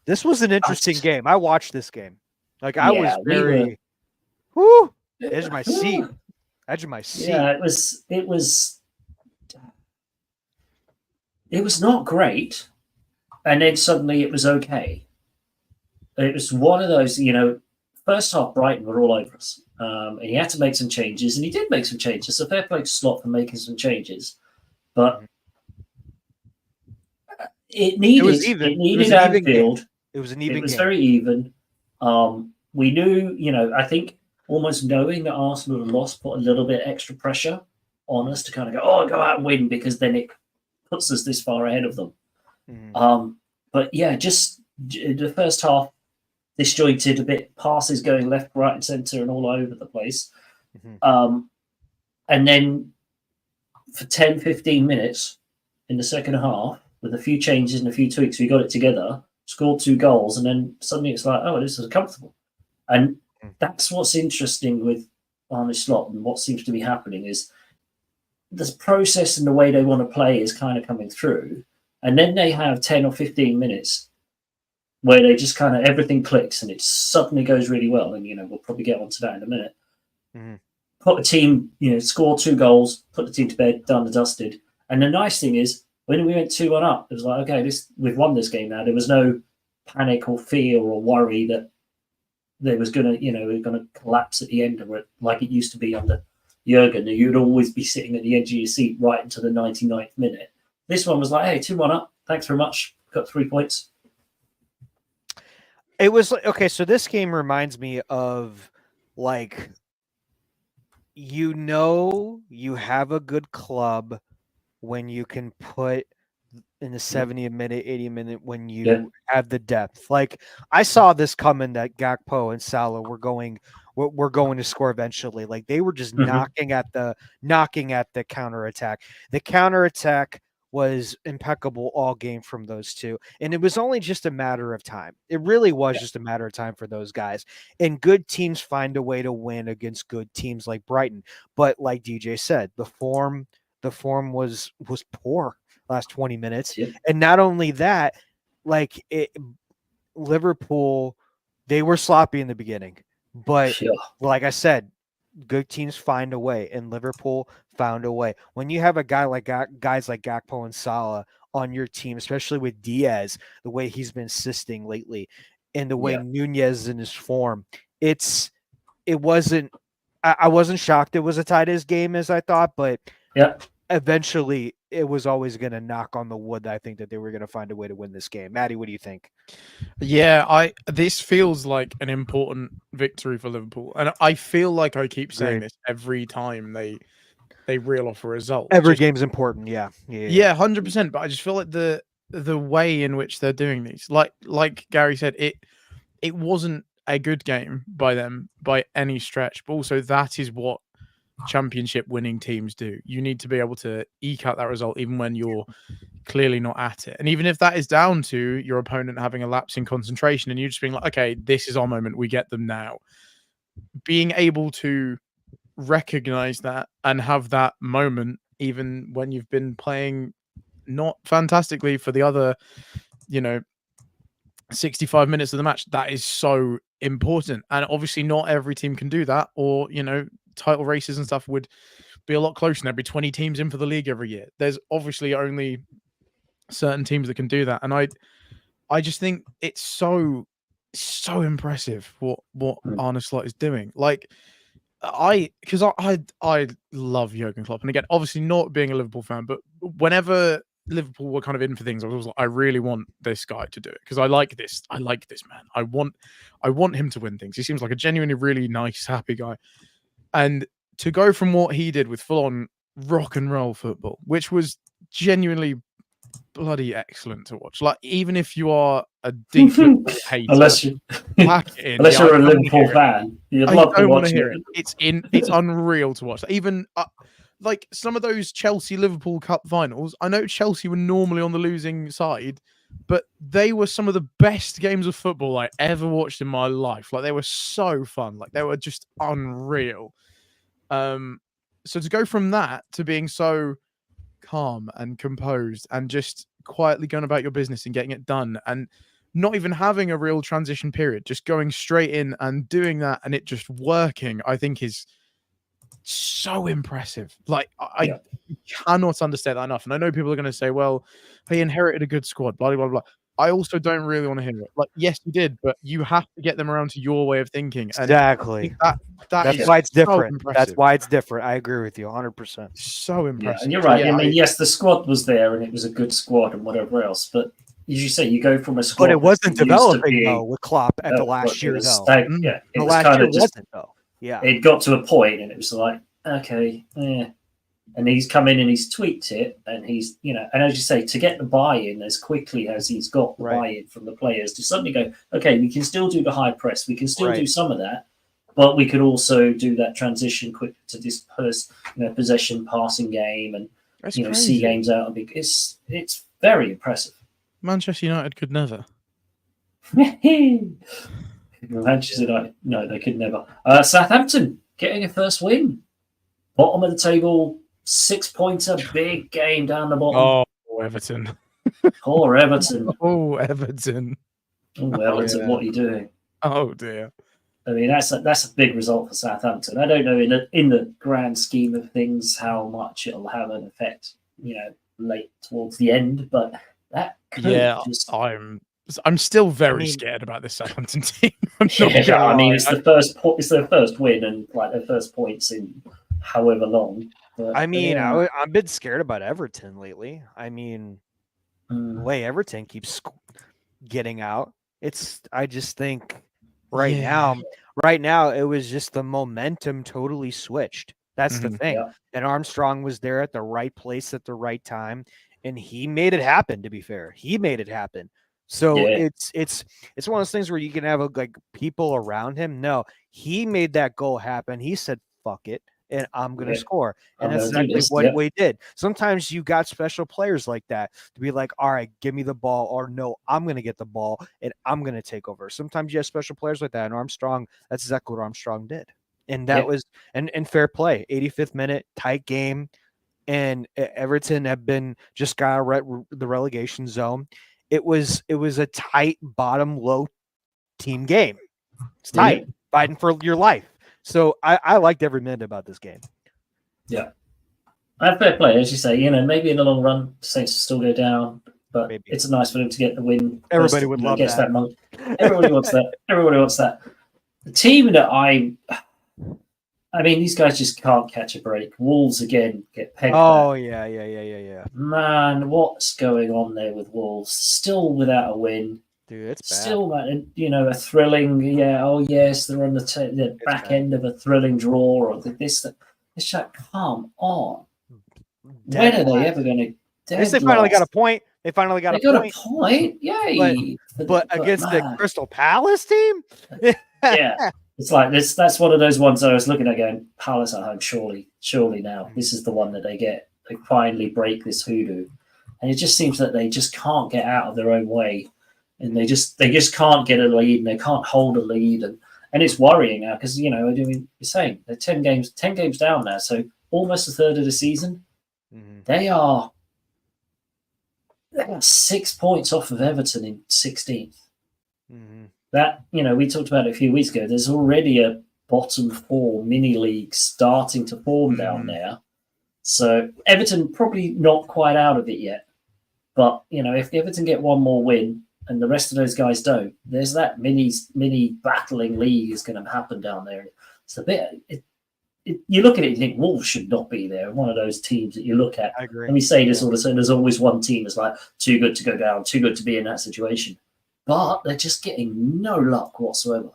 This was an interesting game. I watched this game. Like, I was very edge of my seat. Yeah, it was not great, and then suddenly it was okay. It was one of those, first half Brighton were all over us, and he had to make some changes, and he did make some changes. So fair play to Slot for making some changes, but it needed Anfield. It was an even game. It was very even. We knew, I think almost knowing that Arsenal had lost put a little bit extra pressure on us to kind of go out and win, because then it puts us this far ahead of them. But just the first half, disjointed a bit, passes going left, right, and centre and all over the place. And then for 10, 15 minutes in the second half, with a few changes and a few tweaks, we got it together, scored 2 goals, and then suddenly it's like, oh, this is comfortable. And that's what's interesting with Arne Slot, and what seems to be happening is this process and the way they want to play is kind of coming through. And then they have 10 or 15 minutes where they just kind of everything clicks and it suddenly goes really well. And, we'll probably get onto that in a minute. Put the team, score 2 goals, put the team to bed, done and dusted. And the nice thing is, when we went 2-1 up, it was like, okay, we've won this game now. There was no panic or fear or worry that there was going to, we're going to collapse at the end of it, like it used to be under Jurgen. You'd always be sitting at the edge of your seat right into the 99th minute. This one was like, hey, 2-1 up. Thanks very much. Got 3 points. It was okay. So this game reminds me of like, you have a good club when you can put in the 70 minute, 80 minute, when you have the depth. Like, I saw this coming that Gakpo and Salah were going to score eventually. Like, they were just knocking at the counterattack. The counterattack was impeccable all game from those two. And it was only just a matter of time. It really was just a matter of time for those guys. And good teams find a way to win against good teams like Brighton. But like DJ said, the form was poor last 20 minutes. And not only that, like, Liverpool, they were sloppy in the beginning. But like I said, good teams find a way, and Liverpool found a way. When you have a guy like guys like Gakpo and Salah on your team, especially with Diaz, the way he's been assisting lately, and the way Nunez is in his form, I wasn't shocked it was as tight as game as I thought, but eventually it was always going to knock on the wood. I think that they were going to find a way to win this game. Maddie, what do you think? Yeah, this feels like an important victory for Liverpool, and I feel like I keep saying this every time they reel off a result. Every game's important. Yeah, 100%. But I just feel like the way in which they're doing these, like Gary said, it wasn't a good game by them by any stretch, but also that is what championship winning teams do. You need to be able to eke out that result even when you're clearly not at it, and even if that is down to your opponent having a lapse in concentration and you just being like, okay, this is our moment, we get them now. Being able to recognize that and have that moment even when you've been playing not fantastically for the other 65 minutes of the match, that is so important. And obviously not every team can do that, or title races and stuff would be a lot closer, and there'd be 20 teams in for the league every year. There's obviously only certain teams that can do that, and I just think it's so impressive what Arne Slot is doing. Like, because I love Jurgen Klopp, and again, obviously not being a Liverpool fan, but whenever Liverpool were kind of in for things, I was like, I really want this guy to do it because I like this man. I want him to win things. He seems like a genuinely really nice, happy guy. And to go from what he did with full-on rock and roll football, which was genuinely bloody excellent to watch. Like, even if you are a deep hater, unless you're a Liverpool fan, you'd love to watch it. It's unreal to watch. Even like some of those Chelsea-Liverpool Cup finals, I know Chelsea were normally on the losing side, but they were some of the best games of football I ever watched in my life. Like, they were so fun. Like, they were just unreal. So to go from that to being so calm and composed and just quietly going about your business and getting it done and not even having a real transition period, just going straight in and doing that and it just working, I think is so impressive. Like, I cannot understand that enough. And I know people are going to say, well, he inherited a good squad, blah, blah, blah. I also don't really want to hear it. Like, yes, you did, but you have to get them around to your way of thinking. Exactly. That's why it's different. That's why it's different. I agree with you 100%. So impressive. Yeah, and you're right. I mean, yes, the squad was there and it was a good squad and whatever else, but as you say, you go from a squad. But it wasn't developing though with Klopp at the last year though. The last year wasn't though. Yeah. It got to a point and it was like, okay, and he's come in and he's tweaked it, and he's, and as you say, to get the buy-in as quickly as he's got the buy-in from the players to suddenly go, okay, we can still do the high press, we can still do some of that, but we could also do that transition quick to this possession passing game and see games out. It's very impressive. Manchester United could never. Manchester United, no, they could never. Southampton getting a first win, bottom of the table. 6-pointer, big game down the bottom. Oh, Everton. Poor Everton. Oh, Everton. Oh, Everton, what are you doing? Oh, dear. I mean, that's a big result for Southampton. I don't know in the grand scheme of things how much it'll have an effect, late towards the end, but that could I'm still very scared about this Southampton team. It's their first win and like their first points in however long. But, I've been scared about Everton lately. I mean, the way Everton keeps getting out, I just think right now, it was just the momentum totally switched. That's the thing. Yeah. And Armstrong was there at the right place at the right time, and he made it happen. To be fair, he made it happen. So it's one of those things where you can have like people around him. No, he made that goal happen. He said, "Fuck it." And I'm going to score. And that's exactly what we did. Sometimes you got special players like that to be like, all right, give me the ball, or no, I'm going to get the ball and I'm going to take over. Sometimes you have special players like that. And Armstrong, that's exactly what Armstrong did. And that was, and fair play, 85th minute, tight game. And Everton have been just got the relegation zone. It was a tight bottom low team game. It's tight, fighting for your life. So I liked every minute about this game. Yeah. I have fair play, as you say. You know, maybe in the long run, Saints will still go down, but it's a nice for them to get the win. Everybody would love that. Everybody wants that. Everybody wants that. The team that I mean, these guys just can't catch a break. Wolves again get pegged. Oh yeah. Man, what's going on there with Wolves? Still without a win. Dude, it's bad. Still, a thrilling. Oh yes, they're on the back end of a thrilling draw, or this. It's like, come on. When are they ever going to? They finally got a point. They finally got a point. Yay! But against the Crystal Palace team. Yeah, it's like this. That's one of those ones I was looking at going, Palace at home. Surely now this is the one that they get. They finally break this hoodoo, and it just seems that they just can't get out of their own way. And they just can't get a lead, and they can't hold a lead, and it's worrying now because you're saying they're 10 games down now, so almost a third of the season. Mm-hmm. They are 6 points off of Everton in 16th. Mm-hmm. That we talked about it a few weeks ago. There's already a bottom 4 mini league starting to form down there, so Everton probably not quite out of it yet. But if Everton get one more win, and the rest of those guys don't, there's that mini battling league is going to happen down there. It's a bit. You look at it and think Wolves should not be there. One of those teams that you look at. I agree. And we say this all the time. There's always one team that's like too good to go down, too good to be in that situation. But they're just getting no luck whatsoever.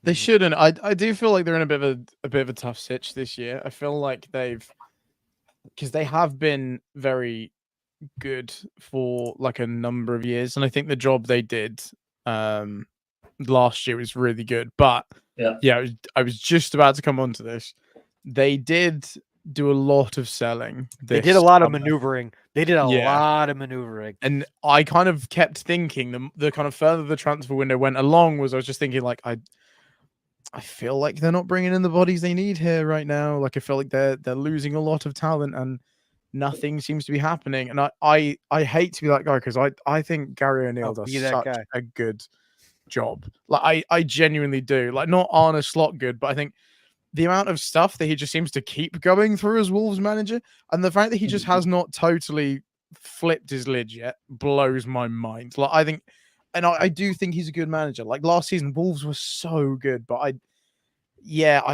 They shouldn't. I do feel like they're in a bit of a tough sitch this year. I feel like because they have been very good for like a number of years, and I think the job they did last year was really good. But I was just about to come on to this. They did do a lot of selling. They did a lot of maneuvering. And I kind of kept thinking the kind of further the transfer window went along I was just thinking like I feel like they're not bringing in the bodies they need here right now. Like I feel like they're losing a lot of talent and nothing seems to be happening. And I hate to be that guy because I think Gary O'Neill does such a good job. Like I genuinely do. Like not Arne Slot good, but I think the amount of stuff that he just seems to keep going through as Wolves manager, and the fact that he just has not totally flipped his lid yet blows my mind. Like I think, and I do think he's a good manager. Like last season, Wolves were so good, but I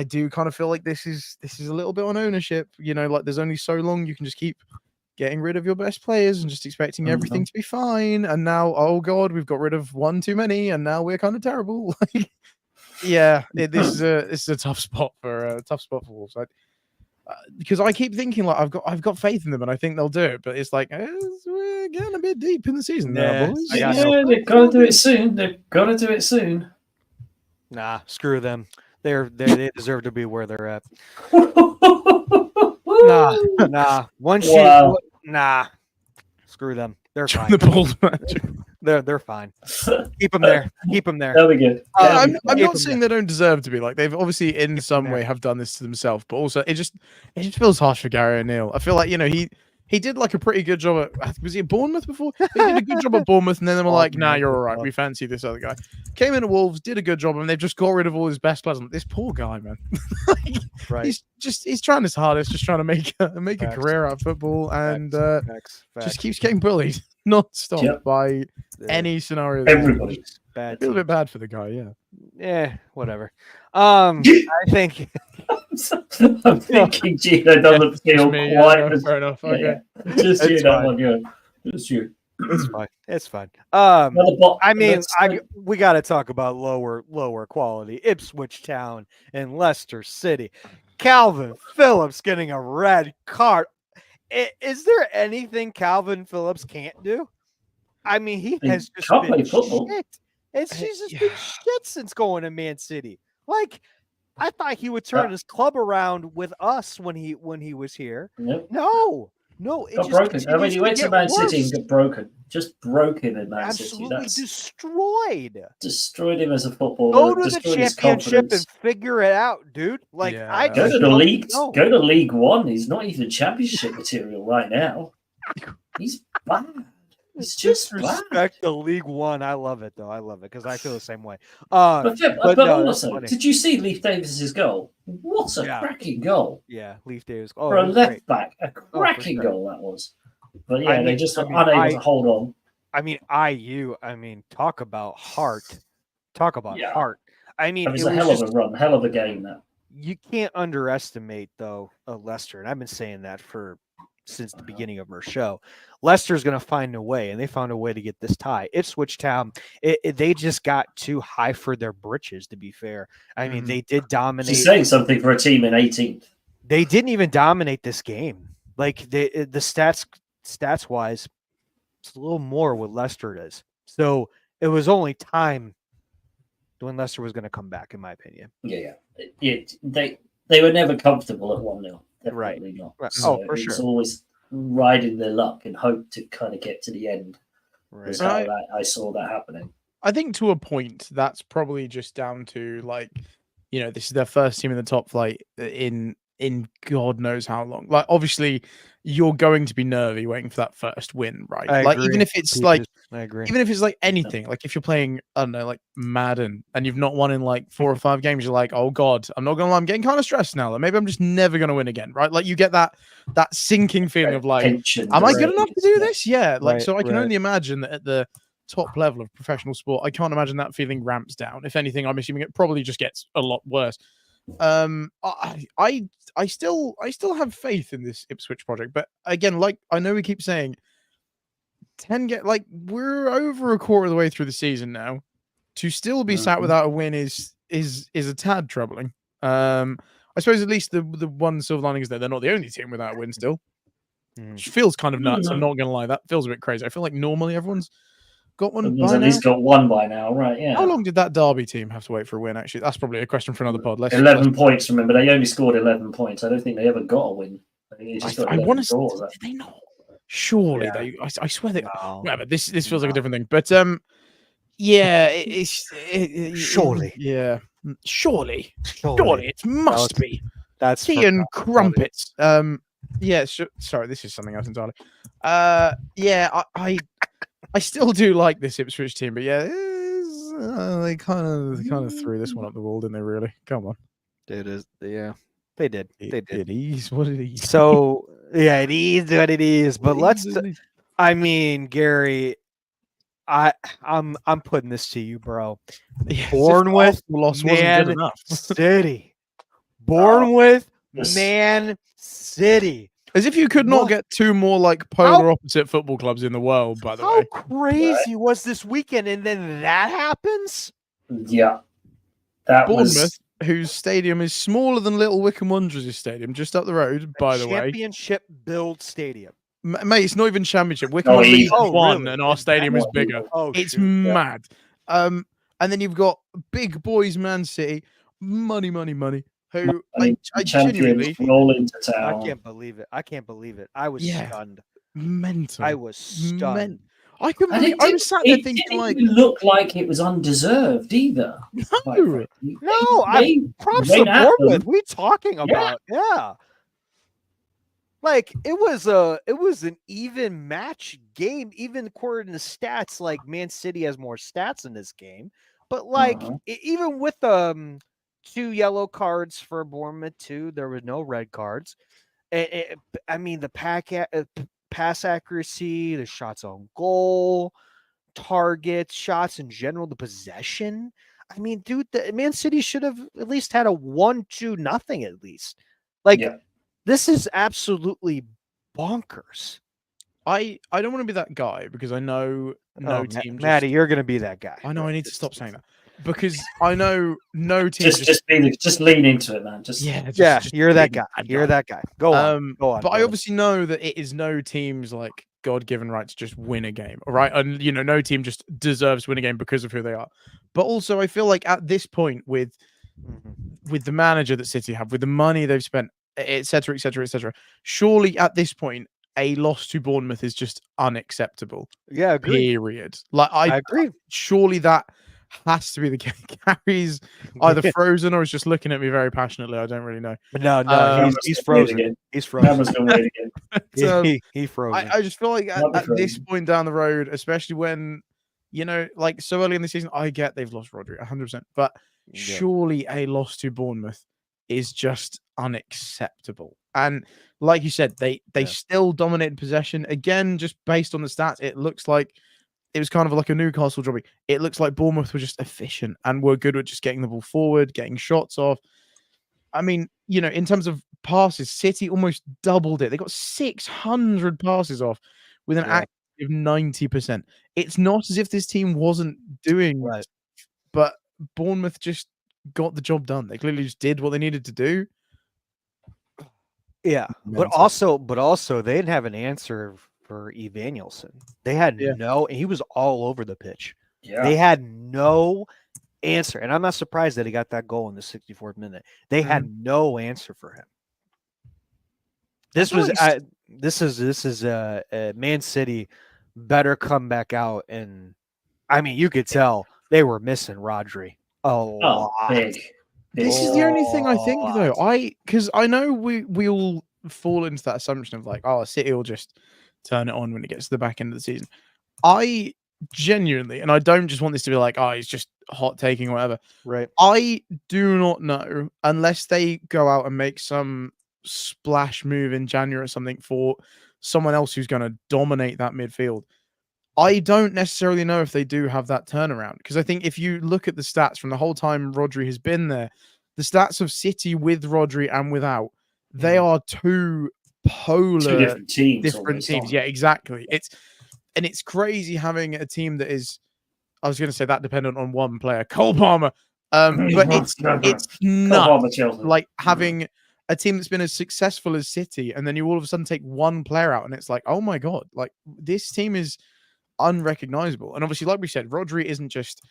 do kind of feel like this is a little bit on ownership. Like there's only so long you can just keep getting rid of your best players and just expecting everything to be fine. And now, oh god, we've got rid of one too many, and now we're kind of terrible. This is a tough spot for Wolves. Because I keep thinking like I've got faith in them and I think they'll do it, but it's like we're getting a bit deep in the season now, boys. They've got to do it soon. They've got to do it soon. Nah, screw them. They deserve to be where they're at. Nah. Nah. Screw them. They're fine. The Bulls manager. They're fine. Keep them there. That'll be good. I'm not saying they don't deserve to be. Like they've obviously in some way have done this to themselves, but also it just feels harsh for Gary O'Neill. I feel like he did like a pretty good job at, was he at Bournemouth before? He did a good job at Bournemouth, and then they were like, nah, you're all right. We fancy this other guy. Came in at Wolves, did a good job, and they've just got rid of all his best players. This poor guy, man. Right. He's trying his hardest, just trying to make a career out of football, and Facts. just keeps getting bullied non-stop by any scenario. Everybody. I feel a bit bad for the guy, yeah. Yeah, whatever. I think I'm thinking Gino doesn't feel quite as fair enough. Okay. Just you, that one, Just you. It's fine. It's fine. We got to talk about lower quality. Ipswich Town and Leicester City. Calvin Phillips getting a red card. Is there anything Calvin Phillips can't do? I mean, he has just been shit. He's just been shit since going to Man City. Like, I thought he would turn his club around with us when he was here. Yep. No, it got just broken. I mean, he went to Man City and got broken. Just broke him in Man City. Absolutely destroyed. Destroyed him as a footballer. Go to the championship and figure it out, dude. Like, I go to the league. Go to League One. He's not even championship material right now. He's bad. It's just respect the League One. I love it though. I love it because I feel the same way. But also, did you see Leif Davis's goal? What a cracking goal! Yeah, Leif Davis. For a left back, a cracking goal that was. But yeah, they just unable to hold on. I mean, IU. I mean, talk about heart. Talk about heart. I mean, it was a hell of a run, hell of a game. That you can't underestimate though Leicester, and I've been saying that since the beginning of our show. Leicester's going to find a way, and they found a way to get this tie. Ipswich Town, they just got too high for their britches, to be fair. I mean, they did dominate. She's saying something for a team in 18th. They didn't even dominate this game. Like, the stats-wise, it's a little more what Leicester is. So it was only time when Leicester was going to come back, in my opinion. Yeah. They were never comfortable at 1-0. Definitely not. Right. So for sure. It's always riding their luck and hope to kind of get to the end. Right. Is how I saw that happening. I think to a point that's probably just down to, like, this is their first team in the top flight in God knows how long. Like, obviously you're going to be nervy waiting for that first win, right? I agree. Even if it's I agree. Even if it's like anything, like if you're playing, I don't know, like Madden, and you've not won in like 4 or 5 games, you're like, oh God, I'm not gonna lie, I'm getting kind of stressed now. Like, maybe I'm just never gonna win again, right? Like, you get that sinking feeling of like, am I good enough to do this? Yeah. Like, so I can only imagine that at the top level of professional sport, I can't imagine that feeling ramps down. If anything, I'm assuming it probably just gets a lot worse. I still have faith in this Ipswich project, but again, like, I know we keep saying, we're over a quarter of the way through the season now. To still be sat without a win is a tad troubling. I suppose at least the one silver lining is that they're not the only team without a win still. Which feels kind of nuts. I'm not gonna lie, that feels a bit crazy. I feel like normally everyone's got one. At least got one by now, right? Yeah. How long did that Derby team have to wait for a win? Actually, that's probably a question for another pod. 11 points. Remember, they only scored 11 points. I don't think they ever got a win. I want to. Did they not? Surely they. I swear they. No. Yeah, but this feels like a different thing. But yeah, surely. Yeah, surely it must be. That's tea and crumpets. Yeah. Sorry, this is something else entirely. Yeah, I still do like this Ipswich team, but yeah, they kind of threw this one up the wall, didn't they? Really? Come on. It is. Yeah, they did. It is what it is. So yeah, it is what it is. But I mean, Gary, I'm putting this to you, bro. Yeah, Bournemouth, Man City. Bournemouth, Man City. As if you could not get 2 more like polar opposite football clubs in the world, by the way. How crazy was this weekend? And then that happens? Yeah. That Bournemouth, whose stadium is smaller than Little Wycombe Wanderers' stadium, just up the road, by the way. Championship build stadium. Mate, it's not even championship. Wycombe Wanderers won, really? And our stadium is bigger. It's mad. And then you've got big boys Man City, money. Who I genuinely roll into town. I can't believe it. I was stunned. Mental. I was stunned. I was sat there thinking, it didn't look like it was undeserved either. No. Props to Bournemouth. We talking about? Yeah. Like, it was an even match game, even according to stats. Like, Man City has more stats in this game, but like even with 2 yellow cards for Bournemouth too. There was no red cards. I mean, the pass accuracy, the shots on goal, targets, shots in general, the possession. I mean, dude, the Man City should have at least had a 1-2-0 at least. Like, this is absolutely bonkers. I don't want to be that guy because I know no team. Maddie, you're going to be that guy. I know I need to stop saying that because I know no team. Just lean into it, man. Just you're that guy. You're that guy. Go on. But I obviously know that it is no team's like God-given right to just win a game, all right? And no team just deserves to win a game because of who they are. But also, I feel like at this point, with the manager that City have, with the money they've spent, etc., etc., etc., surely at this point, a loss to Bournemouth is just unacceptable. Yeah, agreed. Period. Like I agree. Surely that has to be the case. Gary's either frozen or is just looking at me very passionately. I don't really know. No, he's frozen. He's frozen. He frozen. I just feel like at this point down the road, especially when like so early in the season, I get they've lost Rodri 100%, but surely a loss to Bournemouth is just unacceptable. And like you said, they still dominated possession again, just based on the stats. It looks like it was kind of like a Newcastle jobbing. It looks like Bournemouth were just efficient and were good at just getting the ball forward, getting shots off. I mean, in terms of passes, City almost doubled it. They got 600 passes off with an active 90%. It's not as if this team wasn't doing right, but Bournemouth just got the job done. They clearly just did what they needed to do. Yeah, but also they didn't have an answer for Evanilson. They had he was all over the pitch. Yeah. They had no answer. And I'm not surprised that he got that goal in the 64th minute. They had no answer for him. This is Man City better come back out, and I mean you could tell they were missing Rodri a lot. This is the only thing I think though. Because I know we all fall into that assumption of like, City will just turn it on when it gets to the back end of the season. I genuinely, and I don't just want this to be like, he's just hot taking or whatever. Right. I do not know unless they go out and make some splash move in January or something for someone else who's going to dominate that midfield. I don't necessarily know if they do have that turnaround, because I think if you look at the stats from the whole time Rodri has been there, the stats of City with Rodri and without, they are two polar different teams. Yeah, exactly. It's crazy having a team that is, I was going to say that dependent on one player, Cole Palmer, but it's nuts. Like having a team that's been as successful as City, and then you all of a sudden take one player out, and it's like, oh my god, like this team is unrecognizable. And obviously, like we said, Rodri isn't just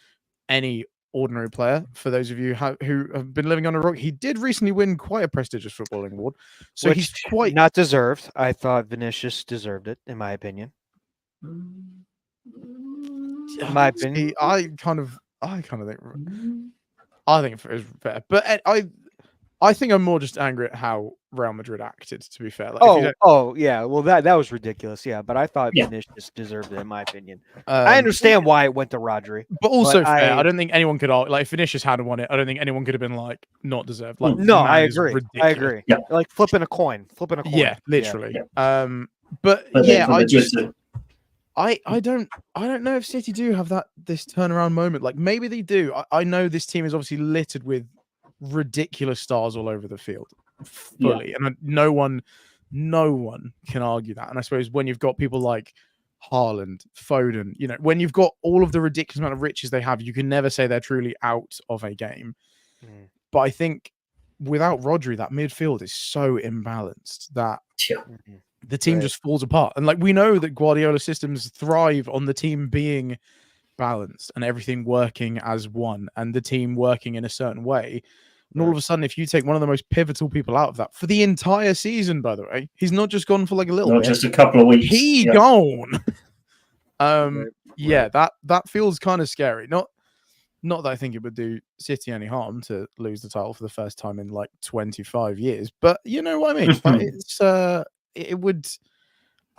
any ordinary player. For those of you who have been living on a rock, he did recently win quite a prestigious footballing award, so he's quite not deserved. I thought Vinicius deserved it, in my opinion. In my opinion, I kind of think it was better, but I think I'm more just angry at how Real Madrid acted, to be fair. Like, yeah. Well, that was ridiculous. Yeah, but I thought Vinicius deserved it, in my opinion. I understand why it went to Rodri, but also fair. I don't think anyone could like if Vinicius had won it. I don't think anyone could have been like not deserved. Like, no, I agree. I agree. Yeah, like flipping a coin. Yeah, literally. Yeah. But I don't know if City do have this turnaround moment. Like maybe they do. I know this team is obviously littered with ridiculous stars all over the field, fully, and no one can argue that. And I suppose when you've got people like Haaland, Foden, when you've got all of the ridiculous amount of riches they have, you can never say they're truly out of a game. But I think without Rodri, that midfield is so imbalanced that the team just falls apart. And like we know that Guardiola systems thrive on the team being balanced and everything working as one, and the team working in a certain way. And all of a sudden, if you take one of the most pivotal people out of that for the entire season, by the way, he's not just gone for like a little bit, just a couple of weeks. He gone. That feels kind of scary. Not that I think it would do City any harm to lose the title for the first time in like 25 years, but you know what I mean. It would.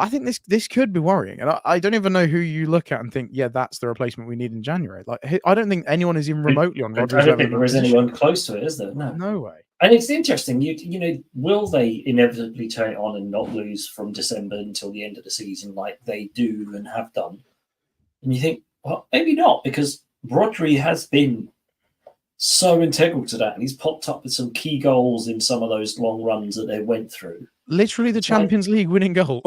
I think this could be worrying, and I don't even know who you look at and think, that's the replacement we need in January. Like, I don't think anyone is even remotely on Rodri's level. I don't think there is anyone close to it, is there? No way. And it's interesting. Will they inevitably turn it on and not lose from December until the end of the season, like they do and have done? And you think, well, maybe not, because Rodri has been so integral to that, and he's popped up with some key goals in some of those long runs that they went through. Literally the Champions League winning goal.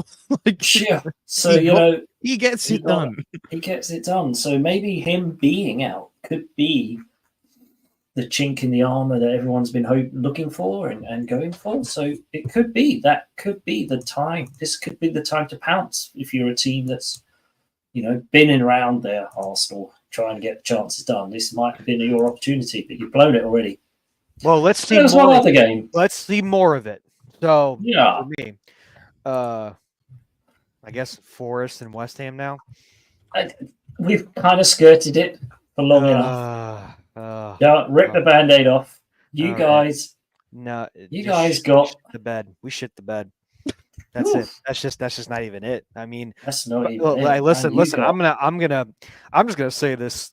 Yeah. So he gets it done. He gets it done. So maybe him being out could be the chink in the armor that everyone's been looking for and going for. So it could be the time. This could be the time to pounce if you're a team that's been in around there, Arsenal, trying to get the chances done. This might have been your opportunity, but you've blown it already. Well, let's see There's more. one other game. Let's see more of it. So yeah, for me, I guess Forest and West Ham now. We've kind of skirted it for long enough. Rip the Band-Aid off. You guys got the bed. We shit the bed. That's it. That's just not even it. I mean, that's not even it. Listen. I'm just gonna say this.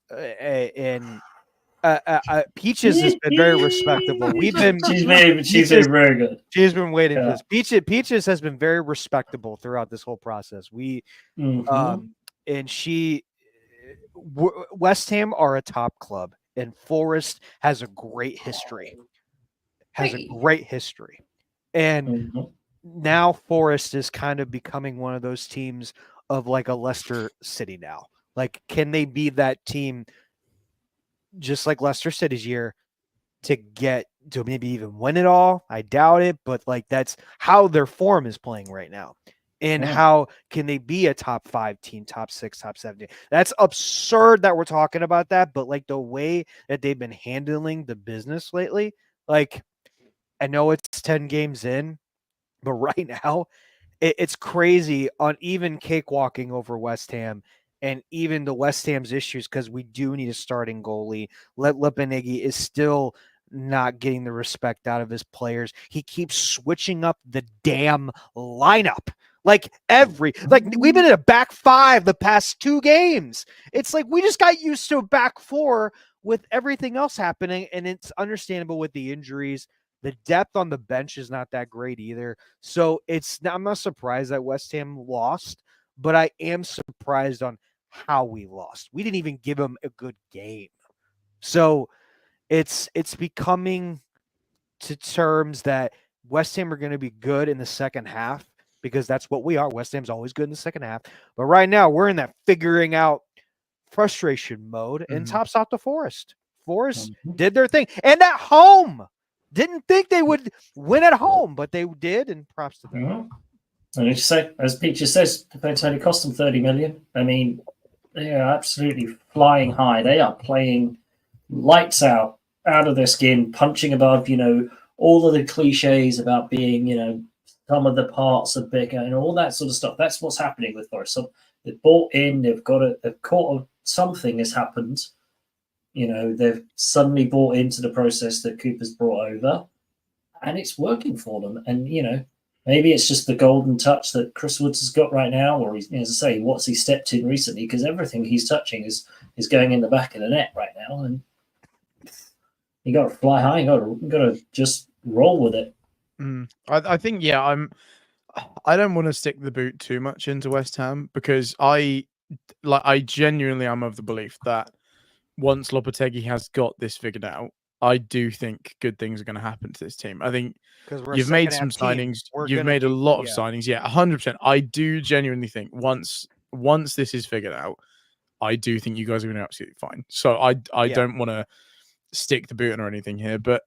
Peaches has been very respectable. She's been very good. She's been waiting for this. Peaches has been very respectable throughout this whole process. West Ham are a top club, and Forest has a great history. And now Forest is kind of becoming one of those teams of like a Leicester City now. Like, can they be that team just like Leicester City's year to get to maybe even win it all? I doubt it, but like that's how their form is playing right now. And how can they be a top 5 team, top 6, top 7 team? That's absurd that we're talking about that, but like the way that they've been handling the business lately, like I know it's 10 games in, but right now it's crazy on even cakewalking over West Ham. And even the West Ham's issues, because we do need a starting goalie. Lipinigi is still not getting the respect out of his players. He keeps switching up the damn lineup. Like we've been in a back 5 the past 2 games. It's like we just got used to a back 4 with everything else happening, and it's understandable with the injuries. The depth on the bench is not that great either. So I'm not surprised that West Ham lost, but I am surprised on how we lost. We didn't even give them a good game. So it's becoming to terms that West Ham are going to be good in the second half, because that's what we are. West Ham's always good in the second half. But right now we're in that figuring out frustration mode, and tops out the Forest. Forest did their thing. And at home. Didn't think they would win at home, but they did, and props to them. And as Peaches says, defense only cost them 30 million. I mean, they are absolutely flying high. They are playing lights out of their skin, punching above, all of the cliches about being, some of the parts are bigger and all that sort of stuff. That's what's happening with Forest. So they've bought in, they've caught something has happened. They've suddenly bought into the process that Cooper's brought over, and it's working for them. And, maybe it's just the golden touch that Chris Woods has got right now, or he's, as I say, what's he stepped in recently, because everything he's touching is going in the back of the net right now. And you got to fly high. You got to just roll with it. I think, I don't want to stick the boot too much into West Ham, because I genuinely am of the belief that once Lopetegui has got this figured out, I do think good things are going to happen to this team. I think you've made some signings. You've made a lot of signings. Yeah, 100%. I do genuinely think once this is figured out, I do think you guys are going to be absolutely fine. So I don't want to stick the boot in or anything here, but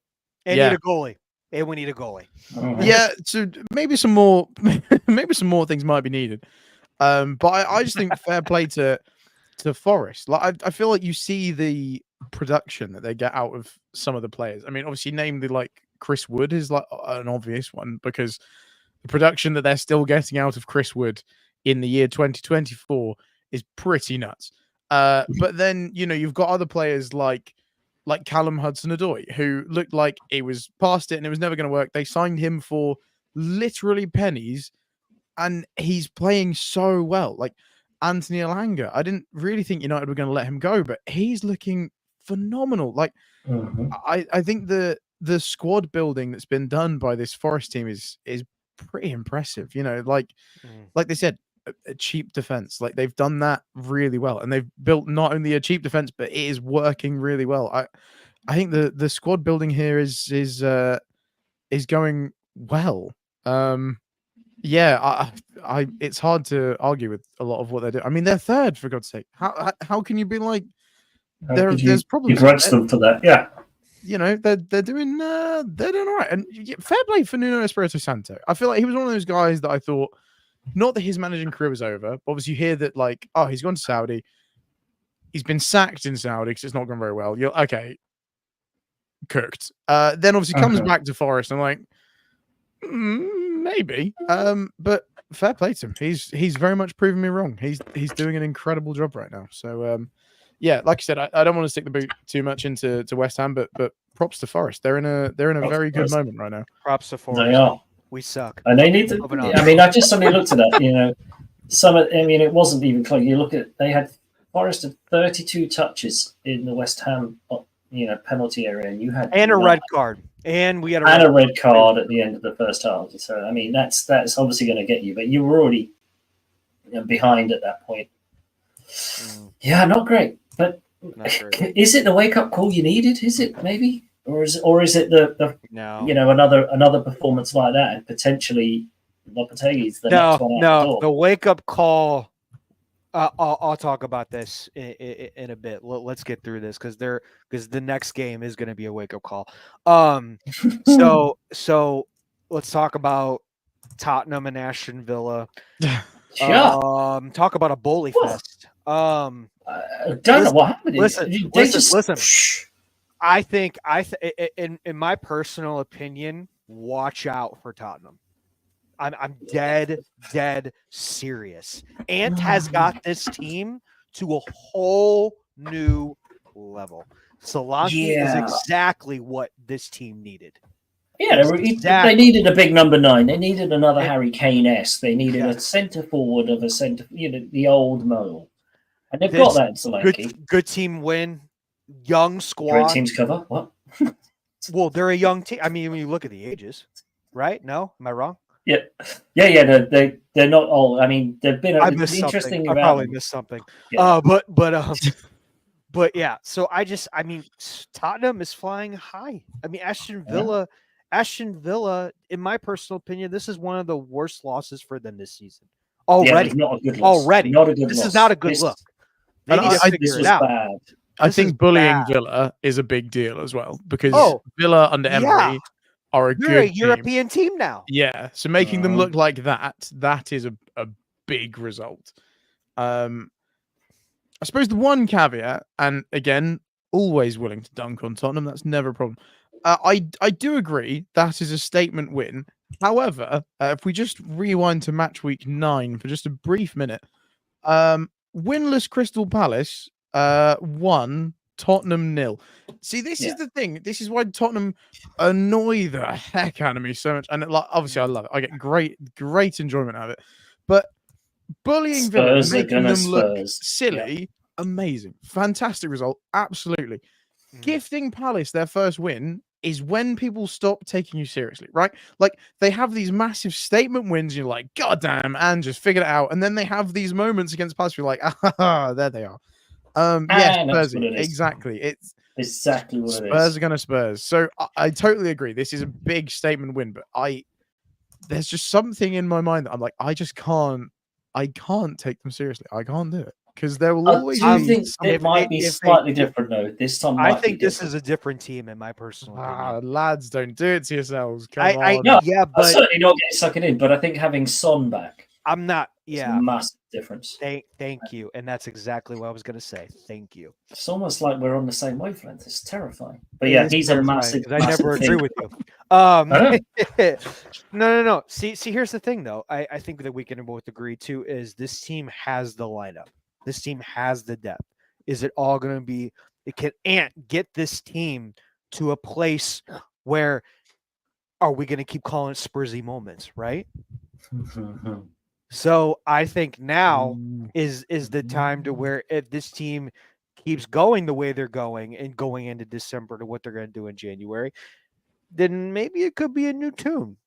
need a goalie. And we need a goalie. Yeah, so maybe some more things might be needed. But I just think fair play to Forest. Like I feel like you see the production that they get out of some of the players. I mean, obviously, namely like Chris Wood is like an obvious one, because the production that they're still getting out of Chris Wood in the year 2024 is pretty nuts. But then you've got other players like Callum Hudson-Odoi, who looked like it was past it and it was never going to work. They signed him for literally pennies, and he's playing so well. Like Anthony Elanga, I didn't really think United were going to let him go, but he's looking phenomenal. Like I think the squad building that's been done by this Forest team is pretty impressive. Like they said, a cheap defense. Like they've done that really well, and they've built not only a cheap defense, but it is working really well. I think the squad building here is going well. Yeah, I it's hard to argue with a lot of what they do. I mean, they're third, for God's sake. How can you be like there's problems? Begrudge them for that, yeah. You know, they're doing all right. And fair play for Nuno Espirito Santo. I feel like he was one of those guys that I thought, not that his managing career was over, but obviously you hear that like, oh, he's gone to Saudi. He's been sacked in Saudi because it's not gone very well. You're okay, cooked. Then obviously comes back to Forest. And I'm like, maybe. But fair play to him. He's very much proven me wrong. He's doing an incredible job right now. So yeah, like I said, I don't want to stick the boot too much into West Ham, but props to Forest. They're in a very good moment right now. Props to Forest. They are. We suck. And they need to. I mean, I just suddenly looked at that. You know, it wasn't even close. You look at they had Forest had 32 touches in the West Ham, penalty area, and you had a red card, and we had a red card at the end of the first half. So I mean, that's obviously going to get you, but you were already behind at that point. Yeah, not great. But is it the wake up call you needed? Is it maybe, or is it the no? Another performance like that and potentially Lopetegui's the next one out the door? The wake up call. I'll talk about this in a bit. Let's get through this because the next game is going to be a wake up call. So let's talk about Tottenham and Aston Villa. Yeah. Talk about a bully fest. I don't know what happened. Listen. I think in my personal opinion, watch out for Tottenham. I'm dead serious. Ant has got this team to a whole new level. Solanke is exactly what this team needed. Yeah, they needed a big number 9. They needed another Harry Kane-esque. They needed a centre forward of a centre, the old model. And they've got that in Solanke. Good team win. Young squad. Great teams cover. What? Well, they're a young team. I mean, when you look at the ages, right? No? Am I wrong? Yeah. They're not old. I mean, they've been interesting. I probably missed something. Yeah. But yeah. So Tottenham is flying high. I mean, Aston Villa, in my personal opinion, this is one of the worst losses for them this season. Already, not a good loss. Not a good this loss. is not a good look. They need to figure it out. Bad. I think bullying Villa is a big deal as well because Villa under Emery are a good European team now. Yeah, so making them look like that is a big result. I suppose the one caveat, and again, always willing to dunk on Tottenham, that's never a problem. I do agree that is a statement win. However, if we just rewind to match week 9 for just a brief minute, winless Crystal Palace 1, Tottenham 0. See, this is the thing. This is why Tottenham annoy the heck out of me so much. And obviously, I love it. I get great enjoyment out of it. But bullying Villa, making them look silly, amazing, fantastic result, absolutely. Gifting Palace their first win is when people stop taking you seriously, right? Like they have these massive statement wins, you're like, God damn, and just figured it out. And then they have these moments against Palace, you're like, there they are. Yes, Spurs, exactly. It's exactly what Spurs are going to Spurs. So I totally agree. This is a big statement win, but there's just something in my mind that I'm like, I can't take them seriously. I can't do it. Because there will always I think it might be slightly different though. This time I think this is a different team in my personal opinion. Lads, don't do it to yourselves. Come on. I'm certainly not getting sucking in, but I think having Son back, I'm not. Yeah, a massive difference. Thank you, and that's exactly what I was going to say. Thank you. It's almost like we're on the same wavelength. It's terrifying. But yeah, he's a massive. I never agree with you. No. See, here's the thing, though. I think that we can both agree too is this team has the lineup. This team has the depth. Is it all going to be? It can Ant get this team to a place where are we going to keep calling it Spursy moments, right? So I think now is the time to where if this team keeps going the way they're going and going into December to what they're going to do in January, then maybe it could be a new tune.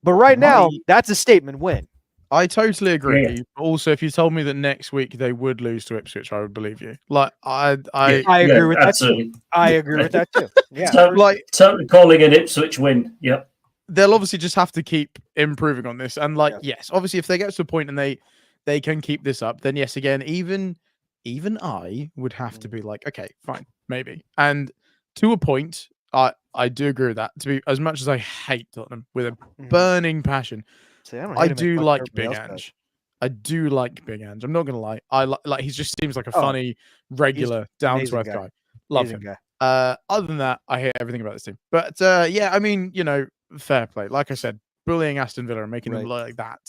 But right now, that's a statement win. I totally agree. Yeah. Also, if you told me that next week they would lose to Ipswich, I would believe you. Like I agree with absolutely. that too. I agree with that too. Yeah, totally calling an Ipswich win. Yep. They'll obviously just have to keep improving on this. And yes, obviously, if they get to a point and they can keep this up, then yes, again, even I would have to be like, okay, fine, maybe. And to a point, I do agree with that. To be as much as I hate Tottenham with a burning passion, See, I do like Big Ange. I do like Big Ange. I'm not gonna lie. I like he just seems like a funny, regular, down to earth guy. Love him. Other than that, I hate everything about this team. But yeah, I mean, fair play. Like I said, bullying Aston Villa and making them look like that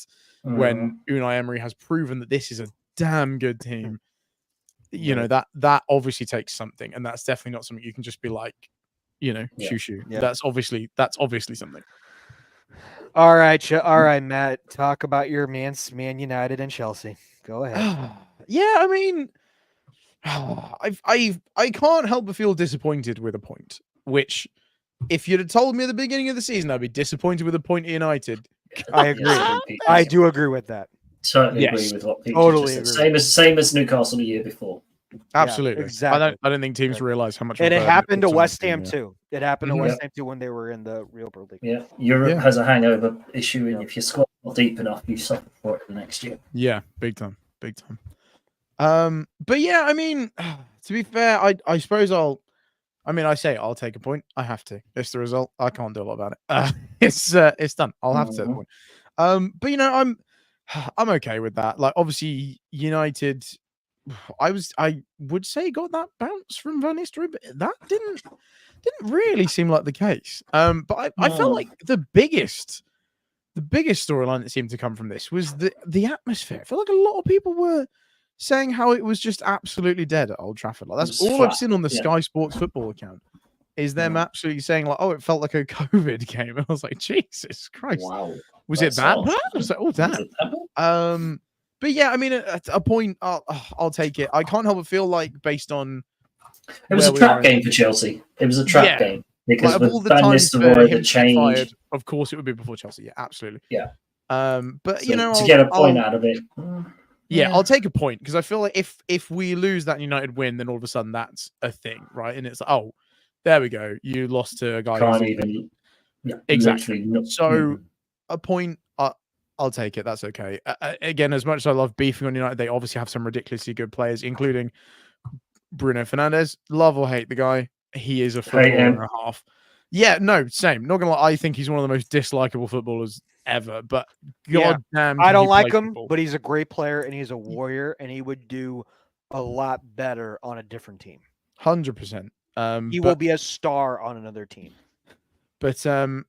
when Unai Emery has proven that this is a damn good team. That obviously takes something, and that's definitely not something you can just be like, shoo. Yeah. That's obviously something. All right, Matt. Talk about your Man United and Chelsea. Go ahead. Yeah, I mean, I can't help but feel disappointed with a point. Which, if you'd have told me at the beginning of the season, I'd be disappointed with a point at United. I agree. I do agree with that. Totally agree with what Peter just said. Same as Newcastle the year before. Absolutely, yeah, exactly. I don't think teams realize how much. And it happened to West Ham too. It happened to West Ham too when they were in the Real World League. Yeah, Europe has a hangover issue, and if your squad not deep enough, you suffer for it the next year. Yeah, big time. But yeah, I mean, to be fair, I suppose I'll take a point. I have to. It's the result. I can't do a lot about it. It's done. I'll have to take a point. But I'm okay with that. Like, obviously, United. I would say got that bounce from Van Nistelrooy, but that didn't really seem like the case. But I felt like the biggest storyline that seemed to come from this was the atmosphere. I feel like a lot of people were saying how it was just absolutely dead at Old Trafford. Like, that's all I've seen on the Sky Sports football account is them absolutely saying like, oh, it felt like a COVID game. And I was like, Jesus Christ. Wow. Was it that bad? I was like, oh damn. But yeah, I mean, at a point, I'll take it. I can't help but feel like, based on it was a trap game for Chelsea. It was a trap game because with Van Nistelrooy, the change. Fired, of course, it would be before Chelsea. Yeah, absolutely. Yeah. But so, to get a point out of it. Yeah, I'll take a point because I feel like if we lose that United win, then all of a sudden that's a thing, right? And it's like, oh, there we go. You lost to a guy. Can't even. Yeah, exactly. So a point. I'll take it. That's okay. Again, as much as I love beefing on United, they obviously have some ridiculously good players, including Bruno Fernandes. Love or hate the guy. He is a footballer and a half. Yeah, no, same. Not gonna lie, I think he's one of the most dislikable footballers ever. But goddamn, I don't like him, but he's a great player and he's a warrior, and he would do a lot better on a different team. 100%. He will be a star on another team. But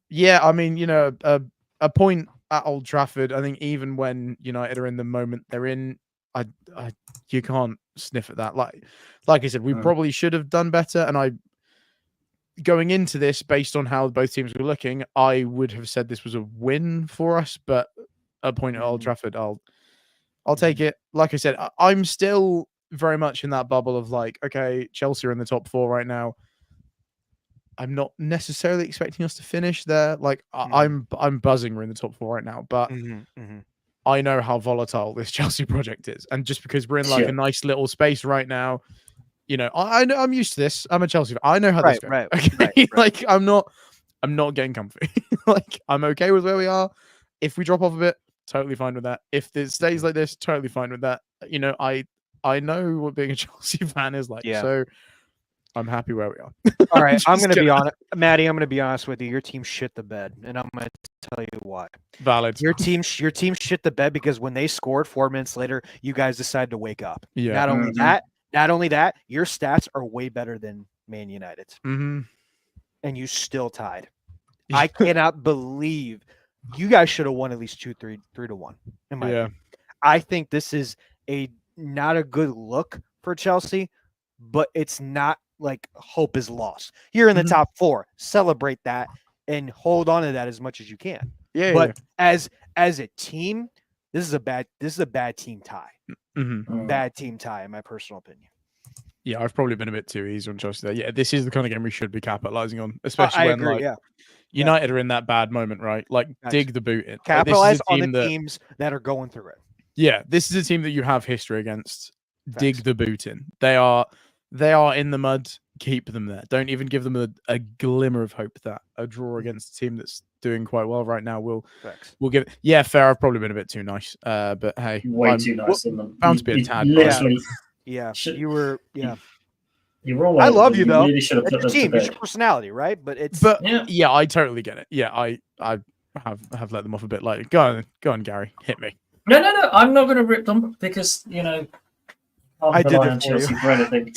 yeah, I mean, a point at Old Trafford, I think even when United are in the moment they're in, you can't sniff at that. Like I said, we probably should have done better. And going into this, based on how both teams were looking, I would have said this was a win for us. But a point at Old Trafford, I'll take it. Like I said, I'm still very much in that bubble of like, okay, Chelsea are in the top 4 right now. I'm not necessarily expecting us to finish there. Like I'm buzzing we're in the top 4 right now, but I know how volatile this Chelsea project is, and just because we're in like a nice little space right now, I'm used to this. I'm a Chelsea fan. I know how this goes. Right. Like I'm not getting comfy. Like I'm okay with where we are. If we drop off a bit, totally fine with that. If it stays like this, totally fine with that. I know what being a Chelsea fan is like. Yeah. So I'm happy where we are. All right, I'm going to be honest, Maddie. I'm going to be honest with you. Your team shit the bed, and I'm going to tell you why. Valid. Your team shit the bed because when they scored 4 minutes later, you guys decided to wake up. Yeah. Not only that, your stats are way better than Man United's, and you still tied. I cannot believe you guys should have won at least 3-1. In my opinion. I think this is not a good look for Chelsea, but it's not like hope is lost. You're in the top 4. Celebrate that and hold on to that as much as you can. Yeah. But as a team, this is a bad team tie. Mm-hmm. Bad team tie, in my personal opinion. Yeah, I've probably been a bit too easy on Chelsea there. Yeah, this is the kind of game we should be capitalizing on, especially when agree, United are in that bad moment, right? Like, dig the boot in. Capitalize on the teams that are going through it. Yeah, this is a team that you have history against. Dig the boot in. They are in the mud. Keep them there. Don't even give them a glimmer of hope that a draw against a team that's doing quite well right now will give it. Yeah, fair. I've probably been a bit too nice. But hey, way too nice on them. Bound to be a tad. Literally, you were. Yeah. You were all I love you though. Really should have put it's your team. It's your personality, right? But yeah, I totally get it. Yeah, I have let them off a bit lightly. Go on, Gary, hit me. No. I'm not going to rip them because I did it Chelsea for anything.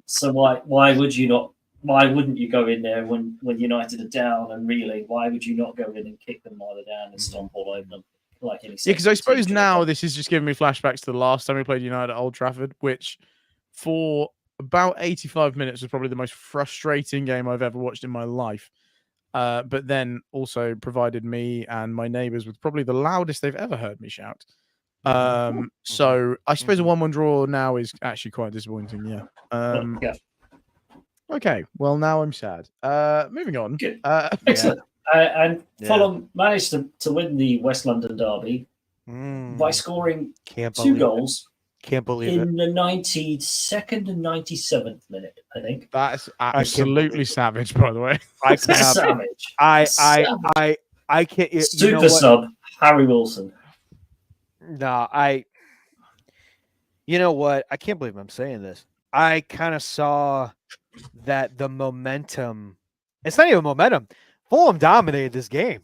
So why would you not? Why wouldn't you go in there when United are down and reeling? Why would you not go in and kick them while they're down and stomp all over them like any? Yeah, because I suppose now this is just giving me flashbacks to the last time we played United at Old Trafford, which for about 85 minutes was probably the most frustrating game I've ever watched in my life. But then also provided me and my neighbours with probably the loudest they've ever heard me shout. So I suppose a 1-1 draw now is actually quite disappointing. Yeah. Okay. Well, now I'm sad. Moving on. Good. Excellent. And Fulham managed to win the West London derby by scoring 2 goals. Can't believe in the 92nd and 97th minute, I think. That's absolutely savage, by the way. Savage. I can't. Super sub Harry Wilson. No, you know what? I can't believe I'm saying this. I kind of saw that the momentum. It's not even momentum. Fulham dominated this game.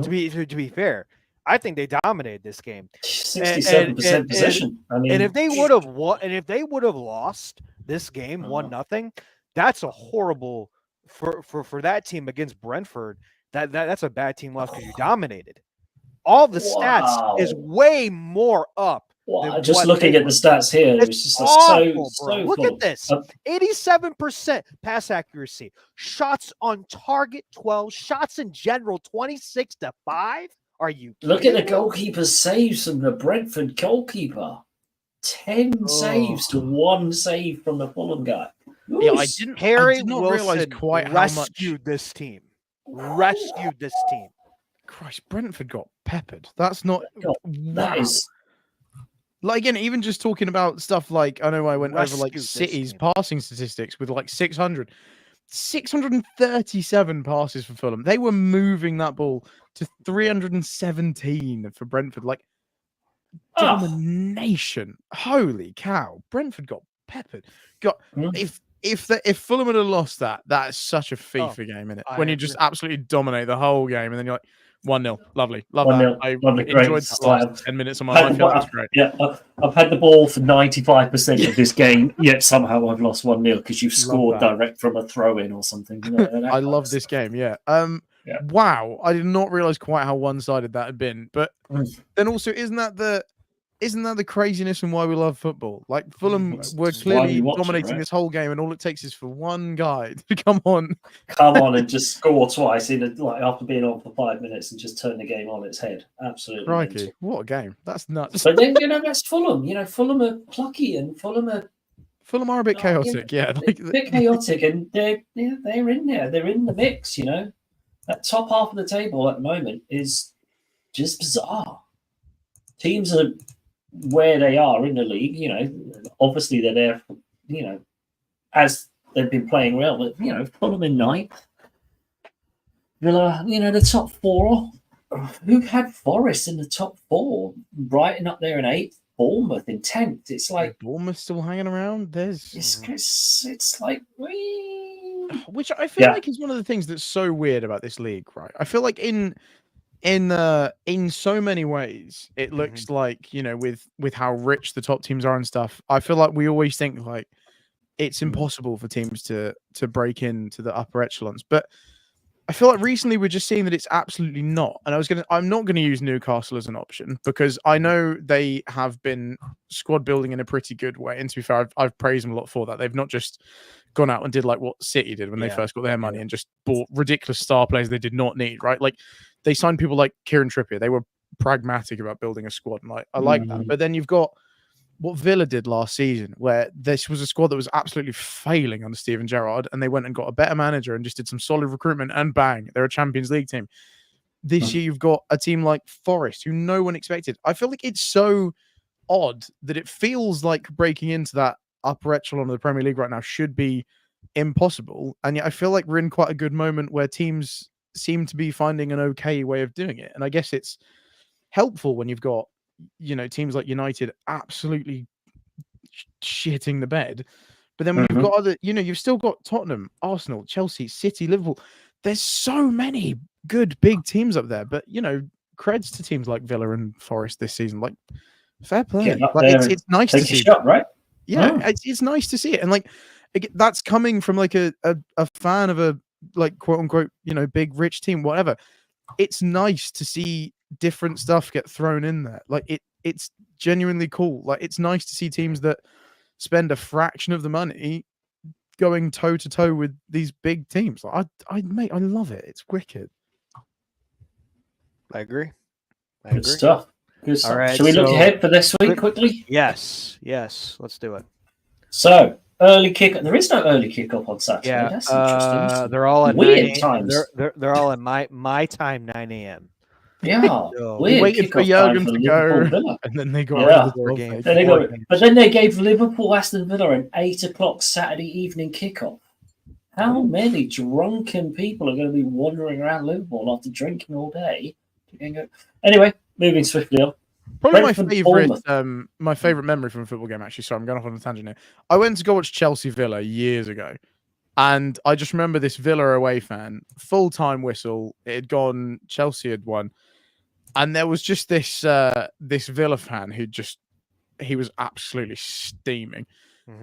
To be fair, I think they dominated this game. 67% possession. And if they would have won, and if they would have lost this game 1-0, that's a horrible for that team against Brentford. That's a bad team loss because you dominated. All the stats is way more up. Just looking at the stats here, it's just awful, so look at this. 87% pass accuracy, shots on target 12, shots in general 26-5. Are you kidding? Look at the goalkeeper's saves from the Brentford goalkeeper. 10 saves to 1 save from the Fulham guy. Yeah, I did not realize quite how much rescued this team. Rescued this team. Christ, Brentford got peppered. That's not. That is. Like, again, even just talking about stuff like, I know I went over like City's passing statistics with like 637 passes for Fulham. They were moving that ball to 317 for Brentford. Like, domination. Holy cow. Brentford got peppered. If Fulham had lost that is such a FIFA game, isn't it? When you just absolutely dominate the whole game and then you're like, 1-0. Lovely. Love that. I enjoyed the last 10 minutes of my life. That's great. Yeah, I've had the ball for 95% of this game, yet somehow I've lost 1-0 because you've scored direct from a throw-in or something. I love this game, yeah. Wow. I did not realize quite how one-sided that had been. But then also, isn't that the craziness and why we love football? Like, Fulham were clearly dominating this whole game, and all it takes is for one guy to come on and just score twice after being on for 5 minutes and just turn the game on its head. Absolutely. Crikey, what a game. That's nuts. But then, that's Fulham. Fulham are plucky and Fulham are a bit chaotic, a bit chaotic, and they're in there. They're in the mix, That top half of the table at the moment is just bizarre. Teams are where they are in the league, obviously they're there, as they've been playing well, but, Fulham in 9th. Villa, the top 4. Who had Forest in the top 4? Brighton up there in 8th. Bournemouth in 10th. It's like Bournemouth still hanging around. It's like which I feel like is one of the things that's so weird about this league, right? I feel like in so many ways, it looks like, with how rich the top teams are and stuff, I feel like we always think like it's impossible for teams to break into the upper echelons. But I feel like recently we're just seeing that it's absolutely not. And I'm not going to use Newcastle as an option because I know they have been squad building in a pretty good way. And to be fair, I've praised them a lot for that. They've not just gone out and did like what City did when they first got their money and just bought ridiculous star players they did not need, right? Like they signed people like Kieran Trippier. They were pragmatic about building a squad. And I like that. But then you've got what Villa did last season, where this was a squad that was absolutely failing under Steven Gerrard, and they went and got a better manager and just did some solid recruitment, and bang, they're a Champions League team. This year, you've got a team like Forest, who no one expected. I feel like it's so odd that it feels like breaking into that upper echelon of the Premier League right now should be impossible. And yet I feel like we're in quite a good moment where teams seem to be finding an okay way of doing it. And I guess it's helpful when you've got, teams like United absolutely shitting the bed. But then when you've got other, you've still got Tottenham, Arsenal, Chelsea, City, Liverpool. There's so many good big teams up there. But, creds to teams like Villa and Forest this season. Like, fair play. Like, it's nice to see. Shot, right? Yeah, it's nice to see it. And like, that's coming from like a fan of a like quote unquote, big rich team, whatever. It's nice to see different stuff get thrown in there. Like it's genuinely cool. Like it's nice to see teams that spend a fraction of the money going toe to toe with these big teams. Like, I love it. It's wicked. I agree. Good stuff. Good stuff. All right, Shall we look ahead for this week quickly? Yes. Let's do it. So, early kick. There is no early kickoff on Saturday. Yeah, That's interesting. they're all at weird times. They're all at my time, 9 a.m. Yeah, so, weird. Waited for Jurgen to go, and then they got but then they gave Liverpool Aston Villa an 8 o'clock Saturday evening kickoff. How many drunken people are going to be wandering around Liverpool after drinking all day? Anyway, moving swiftly on. Probably my favorite memory from a football game, actually. Sorry, I'm going off on a tangent here. I went to go watch Chelsea Villa years ago, and I just remember this Villa away fan, full-time whistle. It had gone, Chelsea had won, and there was just this Villa fan he was absolutely steaming,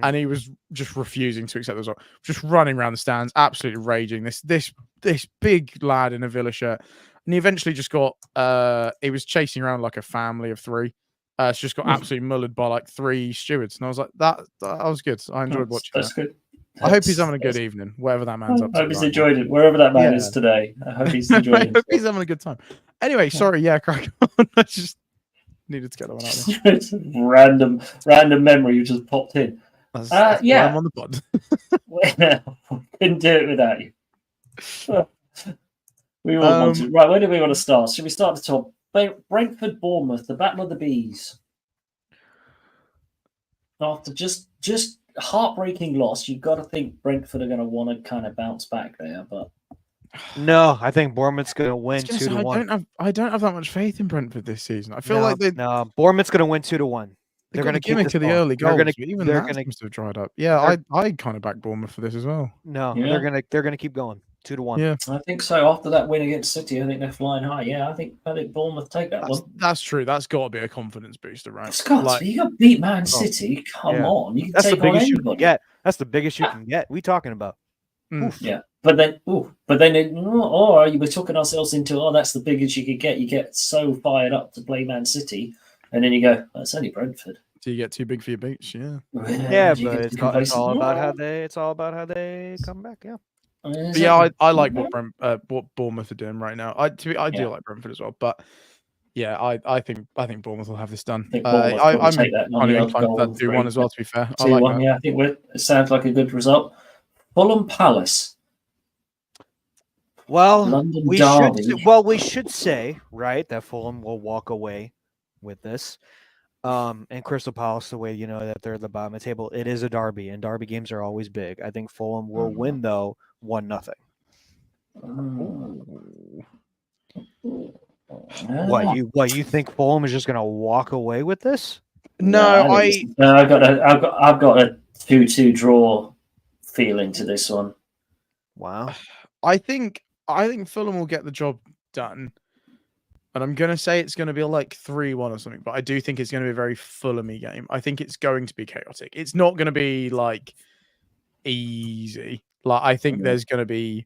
and he was just refusing to accept the result, just running around the stands, absolutely raging. This big lad in a Villa shirt. And he eventually just got, he was chasing around like a family of 3. So just got absolutely mullered by like 3 stewards. And I was like, that was good. I enjoyed watching that. Good. I hope he's having a good evening, wherever that man's up to. I hope he's enjoyed it, wherever that man is today. I hope he's enjoyed it. I hope he's having a good time. Anyway, sorry, crack on. I just needed to get that one out there. Random memory you just popped in. That's I'm on the pod. Couldn't do it without you. We all want to. Right, where do we want to start? Should we start at the top? Brentford, Bournemouth, the Battle of the Bees. After just heartbreaking loss, you've got to think Brentford are going to want to kind of bounce back there. But no, I think Bournemouth's going to win 2-1. I don't have that much faith in Brentford this season. I feel like Bournemouth's going to win 2-1. They're going to give it to the early goals. They're going to have dried up. Yeah, I kind of back Bournemouth for this as well. No, they're going to keep going. 2-1. Yeah, I think so. After that win against City, I think they're flying high. Yeah, I think Bournemouth take that one. That's true. That's got to be a confidence booster, right? It's got to be. You got to beat Man City. Come on, you can take on anybody. That's the biggest you can get. We talking about? Yeah, but then we're talking ourselves into that's the biggest you could get. You get so fired up to play Man City, and then you go, that's only Brentford. Do you get too big for your boots? Yeah. Yeah, but it's all about how they come back. Yeah. Yeah, I like what Bournemouth are doing right now. I do like Brentford as well, but yeah, I think Bournemouth will have this done. I'm kind of inclined to 2-1 as well. To be fair, 2-1. Yeah, I think it sounds like a good result. Fulham Palace. Well, we should say right that Fulham will walk away with this. And Crystal Palace, the way that they're at the bottom of the table, it is a derby, and derby games are always big. I think Fulham will win though, 1-0. What you think Fulham is just going to walk away with this? No, I've got a 2-2 draw feeling to this one. Wow. I think Fulham will get the job done. And I'm going to say it's going to be like 3-1 or something, but I do think it's going to be a very Fulham-y game. I think it's going to be chaotic. It's not going to be like easy. Like I think there's going to be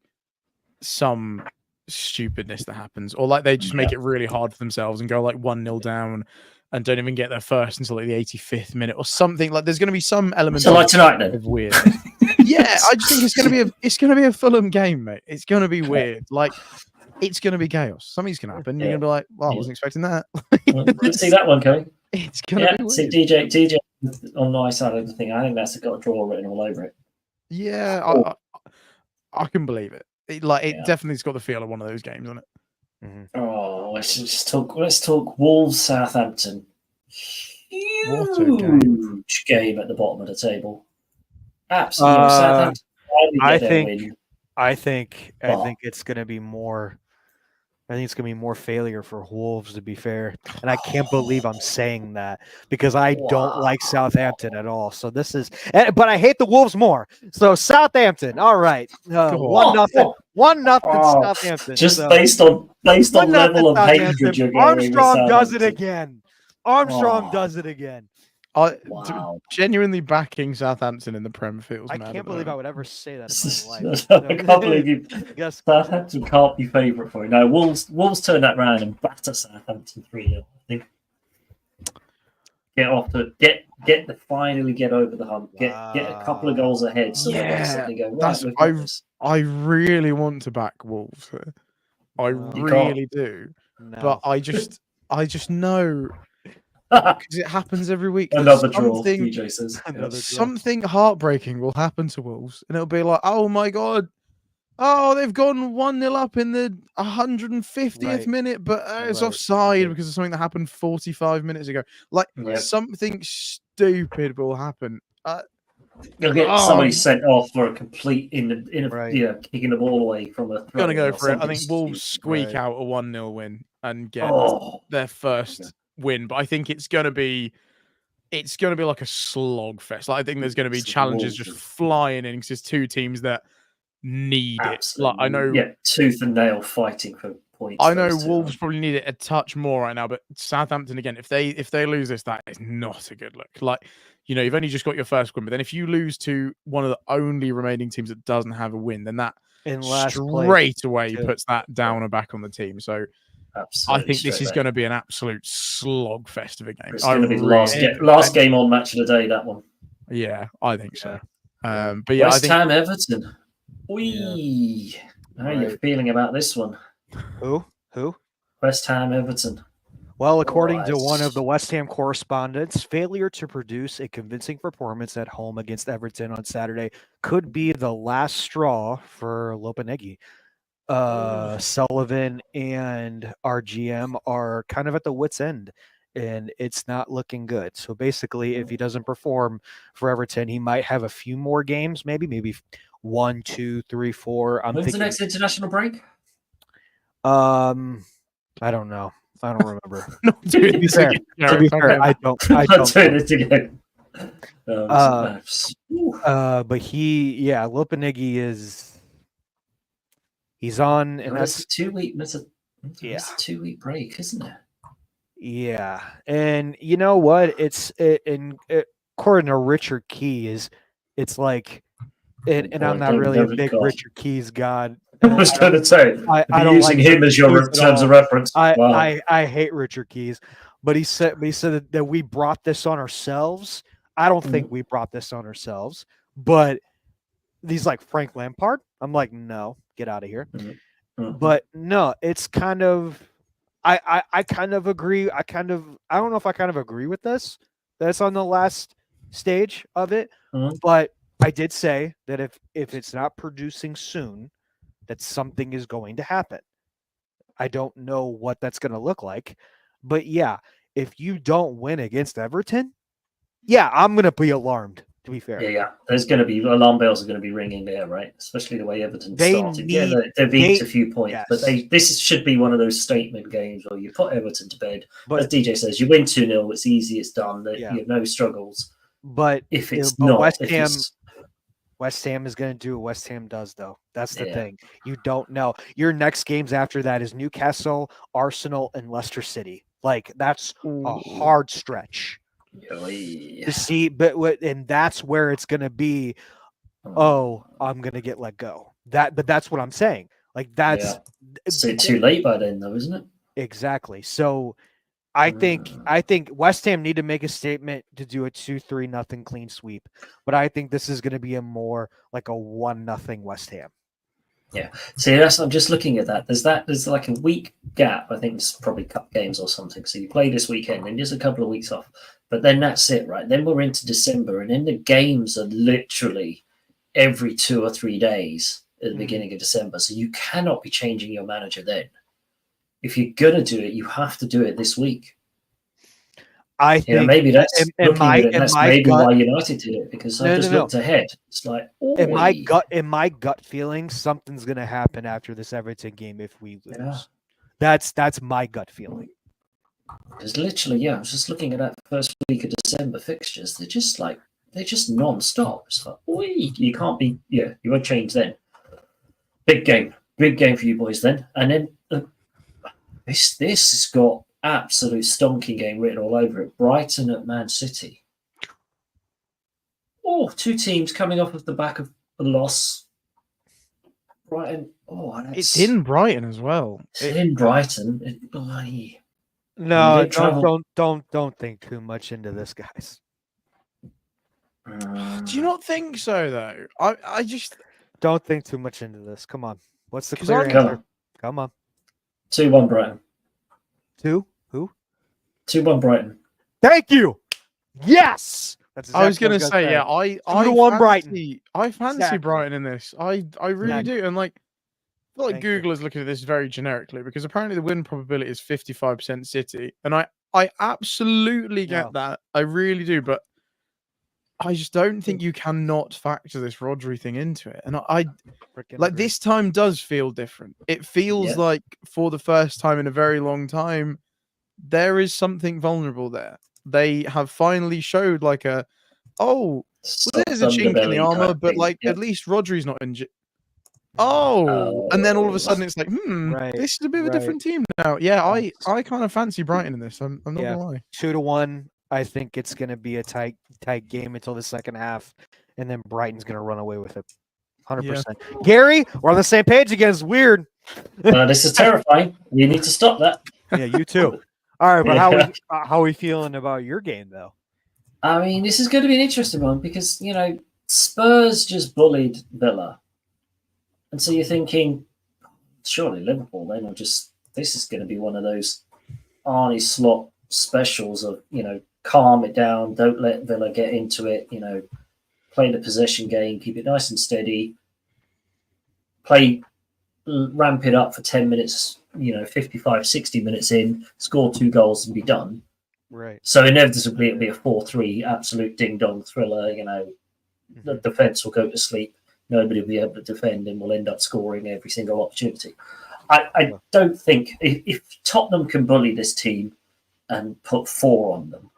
some stupidness that happens, or like they just make it really hard for themselves and go like 1-0 down and don't even get their first until like the 85th minute or something. Like there's going to be some element like tonight then. Of weird. Yeah, I just think it's going to be a Fulham game, mate. It's going to be weird. Like it's going to be chaos. Something's going to happen. You're going to be like, well, I wasn't expecting that. Let's see that one coming. It's going to be weird. See, DJ, on my side of the thing, I think that's got a draw written all over it. Yeah, I can believe it. It definitely's got the feel of one of those games, isn't it? Mm-hmm. Oh, let's talk Wolves Southampton. Huge game at the bottom of the table. Absolutely, Southampton. I think it's going to be more. I think it's going to be more failure for Wolves, to be fair. And I can't believe I'm saying that because I don't like Southampton at all. So this is, but I hate the Wolves more. So Southampton, all right, 1-0, Southampton. Just based on level of hatred you're getting. Armstrong does it again. Armstrong does it again. Genuinely backing Southampton in the Prem feels. I can't believe I would ever say that in my life. I can't believe you. Southampton can't be favourite for it. No, Wolves turn that round and batter Southampton 3-0. I think. Finally get over the hump. Get a couple of goals ahead. So I really want to back Wolves. I really do, but I just know. Because it happens every week. Another draw, DJ says. Something heartbreaking will happen to Wolves, and it'll be like, oh my god, they've gone 1-0 up in the 150th minute, but it's offside because of something that happened 45 minutes ago. Something stupid will happen. You'll get somebody sent off for a complete kicking the ball away from a. Gonna go for it. I think Wolves squeak out a 1-0 win and get their first win, but I think it's gonna be like a slog fest. I think there's gonna be challenges just flying in because there's two teams that need it. I know, tooth and nail fighting for points. I know Wolves probably need it a touch more right now, but Southampton again, if they lose this, that is not a good look. You've only just got your first win, but then if you lose to one of the only remaining teams that doesn't have a win, then that straight away puts that downer back on the team. So. Absolutely, I think this is going to be an absolute slogfest of a game. It's going to be the last game on Match of the Day, that one. Yeah, I think so. But West Ham Everton. Wee. How are you feeling about this one? Who? West Ham Everton. Well, according to one of the West Ham correspondents, failure to produce a convincing performance at home against Everton on Saturday could be the last straw for Lopetegui. Sullivan and our GM are kind of at the wit's end, and it's not looking good. So basically, if he doesn't perform for Everton, he might have a few more games, maybe 1, 2, 3, 4. When's the next international break? I don't know. I don't remember. To be fair, I don't. Doing it again. But Lopetegui is. He's on, and that's a 2 week. That's a 2 week break, isn't it? Yeah, and you know what? According to Richard Keys, it's like, and I'm not really a big Richard Keys god. I was going to say, I don't using him as your terms of reference. I hate Richard Keys, but he said that we brought this on ourselves. I don't think we brought this on ourselves, but he's like Frank Lampard. I'm like, no. Get out of here. But no, it's kind of I kind of agree. I don't know if I kind of agree with this. That's on the last stage of it. But I did say that if it's not producing soon, that something is going to happen. I don't know what that's going to look like. But yeah, if you don't win against Everton, I'm going to be alarmed. To be fair, there's going to be alarm bells are going to be ringing there, right? Especially the way Everton started. They've eaten a few points, but this should be one of those statement games where you put Everton to bed. But as DJ says, you win 2-0, it's easy, it's done. You have no struggles. But if it's not, West Ham is going to do what West Ham does, though. That's the thing. You don't know. Your next games after that is Newcastle, Arsenal, and Leicester City. That's a hard stretch. To see, and that's where it's going to be. I'm going to get let go. But that's what I'm saying. It's too late by then, though, isn't it? Exactly. So, I think West Ham need to make a statement to do a 2-3-0 clean sweep. But I think this is going to be a more like a 1-0 West Ham. Yeah. See, I'm just looking at that. There's like a week gap. I think it's probably cup games or something. So you play this weekend and just a couple of weeks off. But then that's it, right? Then we're into December, and then the games are literally every 2 or 3 days at the beginning of December. So you cannot be changing your manager then. If you're gonna do it, you have to do it this week. I think maybe that's maybe why United did it, because I just looked ahead. It's like in my gut feeling, something's gonna happen after this Everton game if we lose. Yeah. That's my gut feeling. Because literally, I was just looking at that first week of December fixtures. They're just non-stop. It's like, you can't be, you won't change then. Big game for you boys then. And then this has got absolute stonking game written all over it. Brighton at Man City. Oh, 2 teams coming off of the back of a loss. Brighton. Oh, it's in Brighton as well. It's in Brighton. No, don't think too much into this, guys. Do you not think so though? I just don't think too much into this. Come on. What's the clear answer? Come on. 2-1 Brighton. 2? Who? 2-1 Brighton. Thank you. Yes. That's exactly I was gonna say, yeah. I 2-1 Brighton. I fancy Brighton in this. I really do. And like, I feel like Google is looking at this very generically, because apparently the win probability is 55% City, and I absolutely get that. I really do, but I just don't think you cannot factor this Rodri thing into it. And I like this time does feel different. It feels like for the first time in a very long time, there is something vulnerable there. They have finally showed like there's a chink in the armor, but like at least Rodri's not injured. And then all of a sudden it's like, this is a bit of a different team now. Yeah, I kind of fancy Brighton in this. I'm not gonna lie. 2-1. I think it's going to be a tight game until the second half, and then Brighton's going to run away with it. 100%. Gary, we're on the same page again. It's weird. This is terrifying. You need to stop that. Yeah, you too. All right, but how are we feeling about your game, though? I mean, this is going to be an interesting one because, Spurs just bullied Villa. And so you're thinking, surely Liverpool then, this is going to be one of those Arnie Slot specials of, calm it down, don't let Villa get into it, play the possession game, keep it nice and steady, ramp it up for 10 minutes, 55, 60 minutes in, score 2 goals and be done. Right. So inevitably it'll be a 4-3 absolute ding-dong thriller, the defence will go to sleep, nobody will be able to defend, and we'll end up scoring every single opportunity. I don't think, if Tottenham can bully this team and put 4 on them,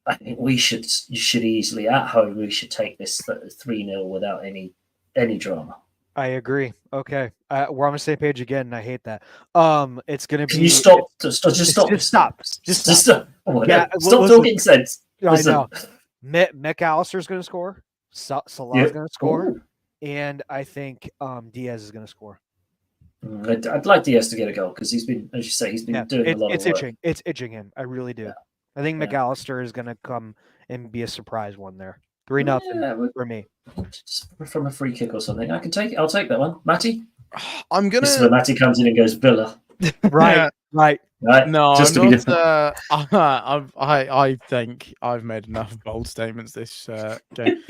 I think you should easily, at home, we should take this 3-0 without any drama. I agree. Okay. We're on the same page again, and I hate that. It's going to be... Can you stop? Just stop. Just stop. Oh, yeah, stop talking sense. I know. McAllister's going to score. Salah's going to score. And I think Diaz is going to score. I'd like Diaz to get a goal because he's been, as you say, doing a lot of work. It's itching him. I really do. Yeah. I think McAllister is going to come and be a surprise one there. 3-0 for me. From a free kick or something. I can take it. I'll take that one. Matty? I'm going to... This is where Matty comes in and goes, Villa. Right. No, just I'm not. I think I've made enough bold statements this game.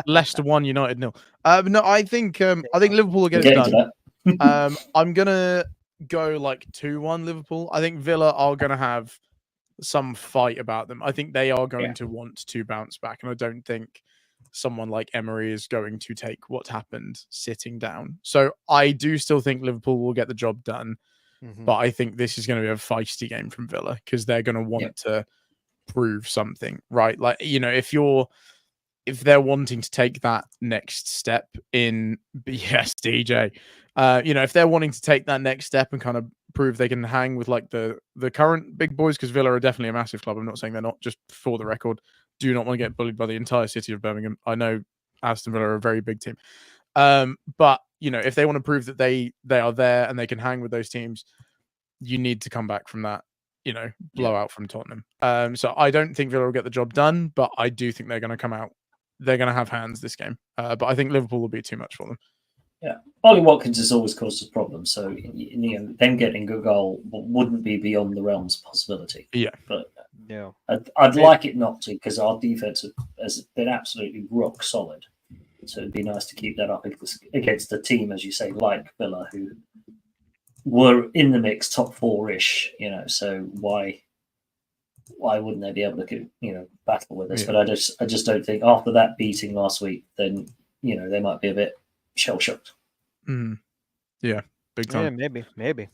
Leicester 1, United 0. No, I think Liverpool will get it done. I'm gonna go like 2-1 Liverpool. I think Villa are gonna have some fight about them. I think they are going to want to bounce back, and I don't think someone like Emery is going to take what happened sitting down. So I do still think Liverpool will get the job done. But I think this is going to be a feisty game from Villa because they're going to want to prove something, right? Like, if they're wanting to take that next step in DJ, if they're wanting to take that next step and kind of prove they can hang with like the current big boys, because Villa are definitely a massive club. I'm not saying they're not, just for the record, do not want to get bullied by the entire city of Birmingham. I know Aston Villa are a very big team. But if they want to prove that they are there and they can hang with those teams, you need to come back from that, blowout from Tottenham. So I don't think Villa will get the job done, but I do think they're going to come out they're going to have hands this game. But I think Liverpool will be too much for them. Yeah, Ollie Watkins has always caused us problems, so them getting a goal wouldn't be beyond the realms of possibility. Yeah, but yeah, I'd like it not to, because our defense has been absolutely rock solid. So it'd be nice to keep that up against a team, as you say, like Villa, who were in the mix, top 4-ish. So why wouldn't they be able to battle with us? Yeah. But I just don't think after that beating last week, then they might be a bit shell shocked. Yeah, big time. Yeah, maybe.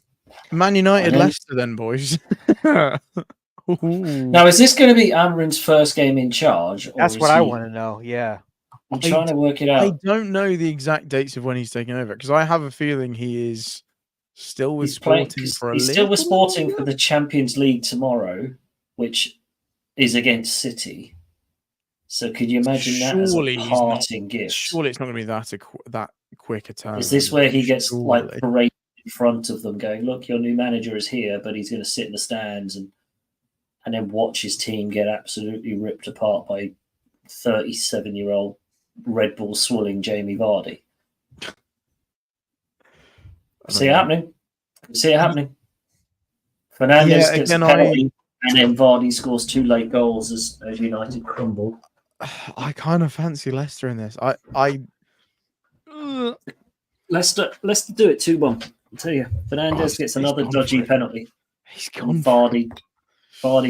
Man United, Leicester, then, boys. Now, is this going to be Amarin's first game in charge? That's what I want to know. Yeah, I'm trying to work it out. I don't know the exact dates of when he's taking over, because I have a feeling he is still with Sporting for a He's still with Sporting for the Champions League tomorrow, which is against City. So could you imagine that as a parting gift? Surely it's not going to be that quick a turn. Is this where he gets paraded in front of them, going, "Look, your new manager is here," but he's going to sit in the stands and then watch his team get absolutely ripped apart by 37-year-old Red Bull swilling Jamie Vardy? See it happening. Fernandes gets a penalty, and then Vardy scores 2 late goals as United crumble. I kind of fancy Leicester in this. Leicester do it 2-1. I'll tell you. Fernandes gets another dodgy penalty. He's gone. Vardy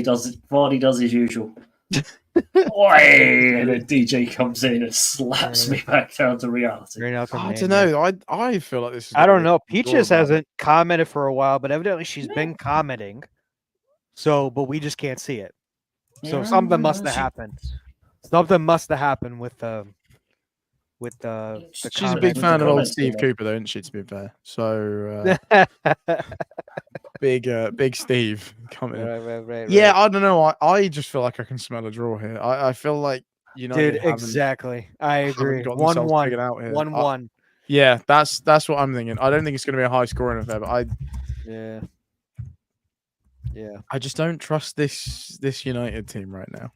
does his usual. And then DJ comes in and slaps me back down to reality. I don't know. I feel like this is. I don't know. Peaches hasn't commented for a while, but evidently she's been commenting. But we just can't see it. So something must have happened. Something must have happened with the. She's a big fan of old Steve Cooper, though, isn't she? To be fair, so big Steve coming. Right. Yeah, I don't know. I just feel like I can smell a draw here. I feel like Dude, exactly. I agree. 1-1. 1-1. Yeah, that's what I'm thinking. I don't think it's going to be a high scoring affair, but yeah. I just don't trust this United team right now.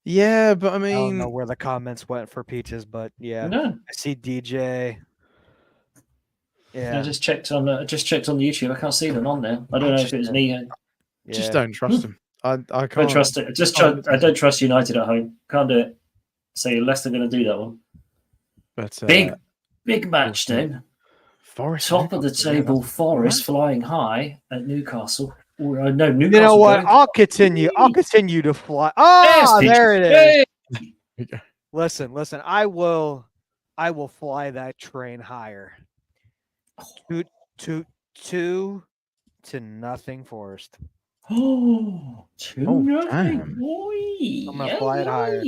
Yeah, but I mean, I don't know where the comments went for Peaches, but I see DJ. Yeah, I just checked on the YouTube. I can't see them on there. I don't know if it was me. Just don't trust him. I can't don't trust it. I don't trust United at home. Can't do it. So Leicester going to do that one. But big match then. Forest, top of the table. Forest flying high at Newcastle. No, Newcastle. You know what? I'll continue to fly. Oh, there it is. Listen. I will fly that train higher. 2-0 Forest. Oh, 2-0. I'm gonna fly it higher.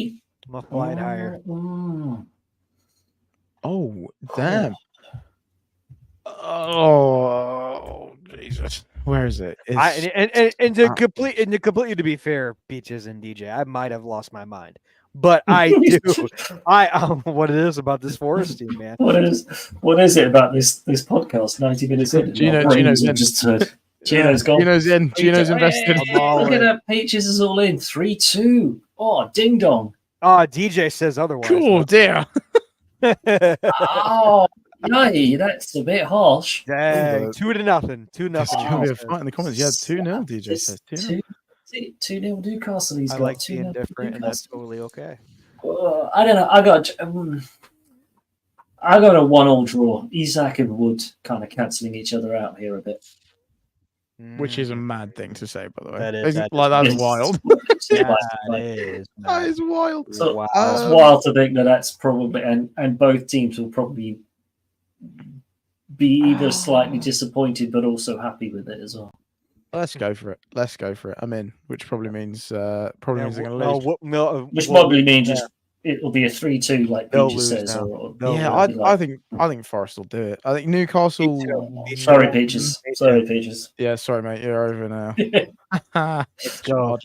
Oh, damn. Oh, Jesus. Where is it? Completely to be fair, Peaches and DJ, I might have lost my mind. But I do. What it is about this Forest team, man. What is it about this podcast? 90 minutes in. Gino's in. Gino's gone. Gino's in. Gino's invested. Look at that. Peaches is all in. 3-2. Oh, ding dong. Oh, DJ says otherwise. Cool, dear. Oh, yay, that's a bit harsh. Dang, 2-0. 2-0. There's going to be a fight in the comments. Yeah, 2-0, DJ says. 2-0. 2-0 Newcastle. He's I got like 2-0 being different, Newcastle. and that's totally okay. I don't know. I got a 1-1 draw. Isak and Wood kind of cancelling each other out here a bit. Which is a mad thing to say, by the way. That's wild. That is wild. So it's wild to think that's probably, and both teams will probably be either slightly disappointed but also happy with it as well. Let's go for it. I'm in, which probably means they're going to lose. Which probably means it'll be a 3-2, like Peaches says. I think Forest will do it. I think Newcastle. Sorry, Peaches. Yeah, sorry, mate. You're over now. Let's go.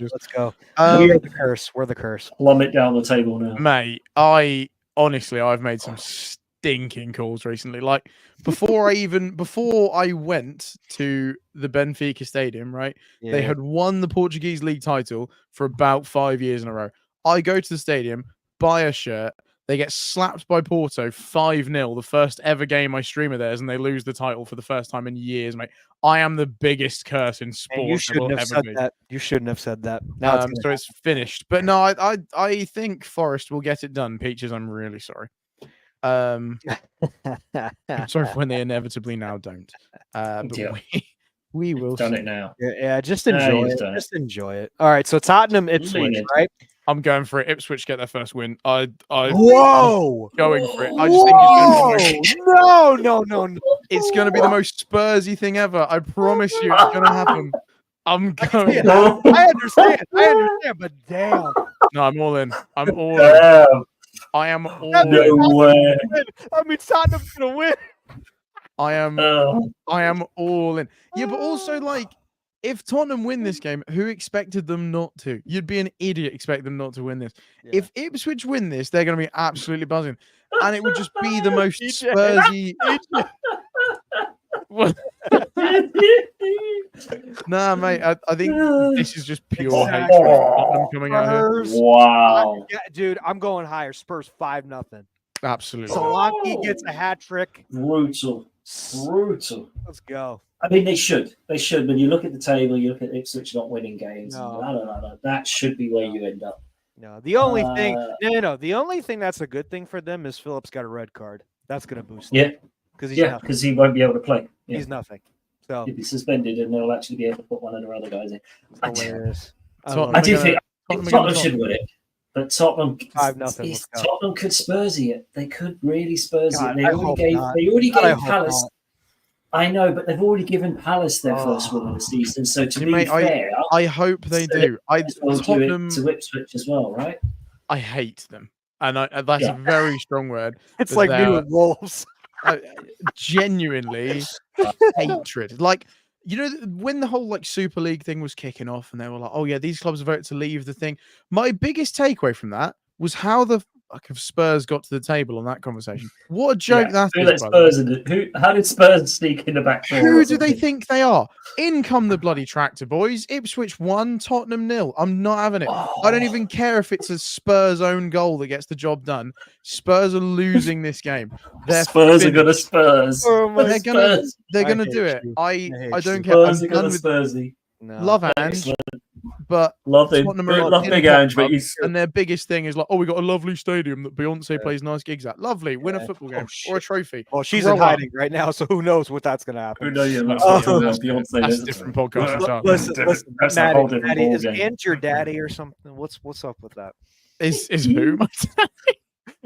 We're the curse. Plummet down the table now, mate. I've made some stinking calls recently. Like before I went to the Benfica Stadium, right? Yeah. They had won the Portuguese league title for about 5 years in a row. I go to the stadium. buy a shirt. They get slapped by Porto 5-0, the first ever game I stream of theirs, and they lose the title for the first time in years, mate. I am the biggest curse in sport. You shouldn't have said that. You shouldn't have said that. Now it's finished. But no, I think Forest will get it done. Peaches, I'm really sorry. I'm sorry for when they inevitably now don't. But we will done it now. Yeah, just enjoy it. Just enjoy it. All right, so Tottenham Ipswich, right? I'm going for it. Ipswich get their first win. Whoa! Going for it. I just think it's no. It's going to be the most Spursy thing ever. I promise you, it's going to happen. I'm going. I understand, but damn. No, I'm all in. I'm all in. I am all in. No way. I mean, Tottenham's going to win. I am all in. Yeah, but also, like, if Tottenham win this game, who expected them not to? You'd be an idiot expect them not to win this. Yeah. If Ipswich win this, they're going to be absolutely buzzing. And it would just be the most Spursy... Nah, mate, I think this is just pure hatred for Tottenham coming out here. Wow. Yeah, dude, I'm going higher. Spurs 5-0. Absolutely. Solanke gets a hat trick. Brutal. Let's go. I mean, they should. When you look at the table, you look at Ipswich not winning games. No. That should be where you end up. No, the only thing, the only thing that's a good thing for them is Phillips got a red card. That's going to boost them. Because he won't be able to play. Yeah. He's nothing. So he'll be suspended, and they'll actually be able to put one of their other guys in. I do think Tottenham should win it. But Tottenham, 5-0. Tottenham could Spursy it. They could really Spursy it. They already gave Palace. I know, but they've already given Palace their first win of the season. So to be fair, I hope they do. Tottenham do it to Ipswich as well, right? I hate them, and that's a very strong word. It's like me with Wolves. Genuinely hatred. Like, you know, when the whole like Super League thing was kicking off, and they were like, "Oh yeah, these clubs voted to leave the thing." My biggest takeaway from that was how the fuck have Spurs got to the table on that conversation. What a joke that is! How did Spurs sneak in the back door? Who do they think they are? In come the bloody tractor boys. Ipswich 1, Tottenham 0. I'm not having it. I don't even care if it's a Spurs own goal that gets the job done. Spurs are losing this game. Spurs are gonna Spurs. They're gonna do it. I don't care. Spurs are gonna Spursy. Love Ange, but love him. Love Big Ange, but and their biggest thing is like, oh, we got a lovely stadium that Beyonce plays nice gigs at. Lovely, win a football game or a trophy. Well, she's in hiding right now, so who knows what that's gonna happen? Who knows? Beyonce. That's a different podcast. Listen, that's a whole different ball is game. Ange your daddy or something? What's up with that? Is who?